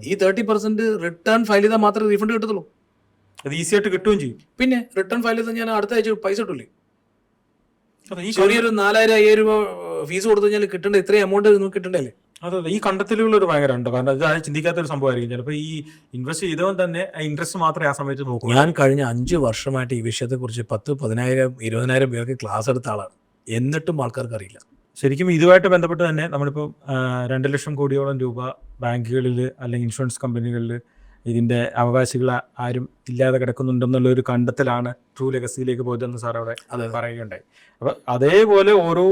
ഈ 30% റിട്ടേൺ ഫയൽ ചെയ്താൽ മാത്രമേ റീഫണ്ട് കിട്ടത്തുള്ളൂ. അത് ഈസി ആയിട്ട് കിട്ടുകയും ചെയ്യും. പിന്നെ റിട്ടേൺ ഫയൽ ചെയ്താൽ ഞാൻ അടുത്ത ആഴ്ച പൈസ കിട്ടൂലേ? ചെറിയൊരു 4,000-5,000 രൂപ ഫീസ് കൊടുത്തു കഴിഞ്ഞാൽ കിട്ടേണ്ട ഇത്രയും എമൗണ്ട് നമുക്ക് കിട്ടണ്ടല്ലേ? അതെ, ഈ കണ്ടെത്തലുകൾ ഒരു ഭയങ്കര ഉണ്ട്. കാരണം അത് ചിന്തിക്കാത്തൊരു സംഭവമായിരിക്കും. ചിലപ്പോൾ ഈ ഇൻവെസ്റ്റ് ചെയ്തവൻ തന്നെ ഇൻട്രസ്റ്റ് മാത്രമേ ആ സമയത്ത് നോക്കൂ. ഞാൻ കഴിഞ്ഞ 5 വർഷമായിട്ട് ഈ വിഷയത്തെക്കുറിച്ച് 10, 10,000, 20,000 പേർക്ക് ക്ലാസ് എടുത്ത ആളാണ്. എന്നിട്ടും ആൾക്കാർക്ക് അറിയില്ല. ശരിക്കും ഇതുമായിട്ട് ബന്ധപ്പെട്ട് തന്നെ നമ്മളിപ്പോൾ 2 ലക്ഷം കോടിയോളം രൂപ ബാങ്കുകളിൽ അല്ലെങ്കിൽ ഇൻഷുറൻസ് കമ്പനികളിൽ ഇതിൻ്റെ അവകാശികൾ ആരും ഇല്ലാതെ കിടക്കുന്നുണ്ടെന്നുള്ള ഒരു കണ്ടെത്തലാണ് ട്രൂ ലെഗസിയിലേക്ക് പോയതെന്ന് സാർ അവിടെ പറയുകയുണ്ടായി. അപ്പം അതേപോലെ ഓരോ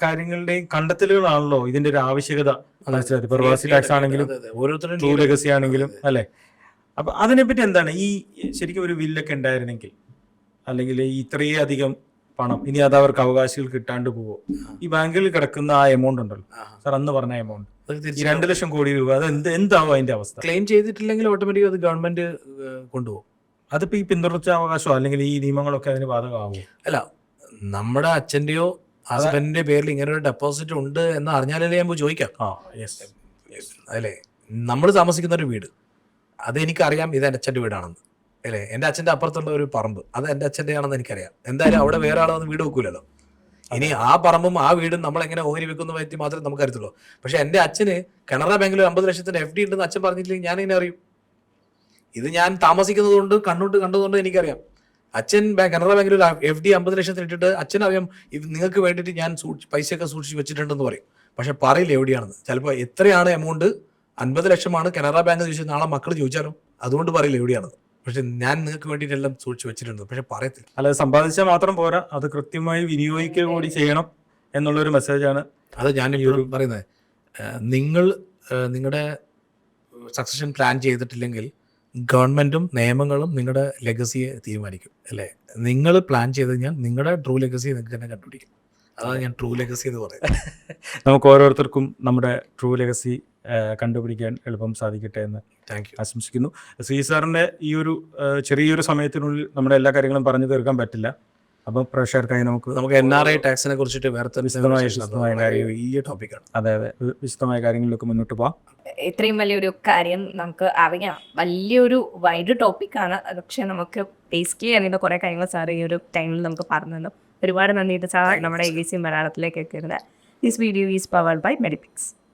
കാര്യങ്ങളുടെയും കണ്ടെത്തലുകളാണല്ലോ ഇതിന്റെ ഒരു ആവശ്യകത മനസ്സിലായത്. പ്രവാസി ടാക്സ് ആണെങ്കിലും ട്രൂ ലെഗസി ആണെങ്കിലും അല്ലേ? അപ്പൊ അതിനെപ്പറ്റി എന്താണ് ഈ ശരിക്കും ഒരു വില്ലൊക്കെ ഉണ്ടായിരുന്നെങ്കിൽ, അല്ലെങ്കിൽ ഇത്രയും അധികം പണം ഇനി അത് അവർക്ക് അവകാശികൾ കിട്ടാണ്ട് പോവോ? ഈ ബാങ്കിൽ കിടക്കുന്ന ആ എമൗണ്ട് ഉണ്ടല്ലോ സാർ, അന്ന് പറഞ്ഞ എമൗണ്ട് 2 ലക്ഷം കോടി രൂപ, അത് എന്താവും അതിന്റെ അവസ്ഥ? ക്ലെയിം ചെയ്തിട്ടില്ലെങ്കിൽ ഓട്ടോമാറ്റിക് അത് ഗവൺമെന്റ് കൊണ്ടുപോകും. അതിപ്പോ ഈ പിന്തുടർച്ച അവകാശമോ അല്ലെങ്കിൽ ഈ നിയമങ്ങളൊക്കെ അതിന് ബാധകമാവോ? അല്ല, നമ്മുടെ അച്ഛൻ്റെയോ ഹസ്ബൻഡിന്റെ പേരിൽ ഇങ്ങനെ ഒരു ഡെപ്പോസിറ്റ് ഉണ്ട് എന്ന് അറിഞ്ഞാലല്ലേ ഞാൻ പോയി ചോദിക്കാം. അല്ലേ, നമ്മൾ താമസിക്കുന്ന ഒരു വീട്, അത് എനിക്കറിയാം ഇത് എൻ്റെ അച്ഛൻ്റെ വീടാണെന്ന് അല്ലേ. എൻ്റെ അച്ഛൻ്റെ അപ്പുറത്തുള്ള ഒരു പറമ്പ്, അത് എൻ്റെ അച്ഛൻ്റെ ആണെന്ന് എനിക്കറിയാം. എന്തായാലും അവിടെ വേറെ ആളൊന്നും വീട് വെക്കൂലല്ലോ. ഇനി ആ പറമ്പും ആ വീടും നമ്മളെങ്ങനെ ഓഹരി വെക്കുന്ന പറ്റി മാത്രമേ നമുക്ക് അറിയത്തുള്ളൂ. പക്ഷെ എൻ്റെ അച്ഛന് കനറ ബാങ്കിൽ 50 ലക്ഷത്തിന്റെ FD ഉണ്ടെന്ന് അച്ഛൻ പറഞ്ഞിട്ടില്ലെങ്കിൽ ഞാൻ ഇങ്ങനെ അറിയും. ഇത് ഞാൻ താമസിക്കുന്നത് കൊണ്ട് കണ്ടതുകൊണ്ട് എനിക്കറിയാം. അച്ഛൻ കനറ ബാങ്കിൽ ഒരു FD 50 ലക്ഷത്തിന് ഇട്ടിട്ട് അച്ഛനറിയാം ഇത് നിങ്ങൾക്ക് വേണ്ടിയിട്ട് ഞാൻ പൈസയൊക്കെ സൂക്ഷിച്ച് വെച്ചിട്ടുണ്ടെന്ന് പറയും. പക്ഷെ പറയില്ല എവിടെയാണെന്ന്. ചിലപ്പോൾ എത്രയാണ് എമൗണ്ട്, 50 ലക്ഷമാണ് കനറ ബാങ്ക് ചോദിച്ചാൽ നാളെ മക്കൾ ചോദിച്ചാലും അതുകൊണ്ട് പറയില്ല എവിടെയാണെന്ന്. പക്ഷെ ഞാൻ നിങ്ങൾക്ക് വേണ്ടിയിട്ടെല്ലാം സൂക്ഷിച്ച് വെച്ചിട്ടുണ്ട്, പക്ഷെ പറയത്തില്ല. അല്ല, സമ്പാദിച്ചാൽ മാത്രം പോരാ, അത് കൃത്യമായി വിനിയോഗിക്കുക കൂടി ചെയ്യണം എന്നുള്ളൊരു മെസ്സേജാണ്. അത് ഞാൻ പറയുന്നത്. നിങ്ങൾ നിങ്ങളുടെ സക്സഷൻ പ്ലാൻ ചെയ്തിട്ടില്ലെങ്കിൽ ഗവൺമെന്റും നിയമങ്ങളും നിങ്ങളുടെ ലെഗസിയെ തീരുമാനിക്കും അല്ലേ. നിങ്ങൾ പ്ലാൻ ചെയ്ത് കഴിഞ്ഞാൽ നിങ്ങളുടെ ട്രൂ ലെഗസി നിങ്ങൾക്ക് തന്നെ കണ്ടുപിടിക്കും. അതാണ് ഞാൻ ട്രൂ ലെഗസി എന്ന് പറയുന്നത്. നമുക്ക് ഓരോരുത്തർക്കും നമ്മുടെ ട്രൂ ലെഗസി കണ്ടുപിടിക്കാൻ എളുപ്പം സാധിക്കട്ടെ എന്ന് ആശംസിക്കുന്നു. ശ്രീ സാറിൻ്റെ ഈ ഒരു ചെറിയൊരു സമയത്തിനുള്ളിൽ നമ്മുടെ എല്ലാ കാര്യങ്ങളും പറഞ്ഞു തീർക്കാൻ പറ്റില്ല. അപ്പോൾ പ്രേക്ഷകർക്കായി നമുക്ക് NRI ടാക്സിനെ കുറിച്ചിട്ട് വേറെ വിശദമായ കാര്യം വലിയ ടോപ്പിക്കാണ്. അതെ വിശദമായ കാര്യങ്ങളിലൊക്കെ മുന്നോട്ട് പോവാം. ഇത്രയും വലിയൊരു കാര്യം നമുക്ക് അറിയാം, വലിയൊരു വൈഡ് ടോപ്പിക്കാണ്. പക്ഷെ നമുക്ക് ബേസിക്കലി അറിയുന്ന കുറേ കാര്യങ്ങൾ സാർ ഈ ഒരു ടൈമിൽ നമുക്ക് പറഞ്ഞു തന്നു. ഒരുപാട് നന്ദിയിട്ട് സാർ നമ്മുടെ ABC മലയാളത്തിലേക്ക് എത്തിയിരുന്നത്. This video is powered by മെഡിപിക്സ്.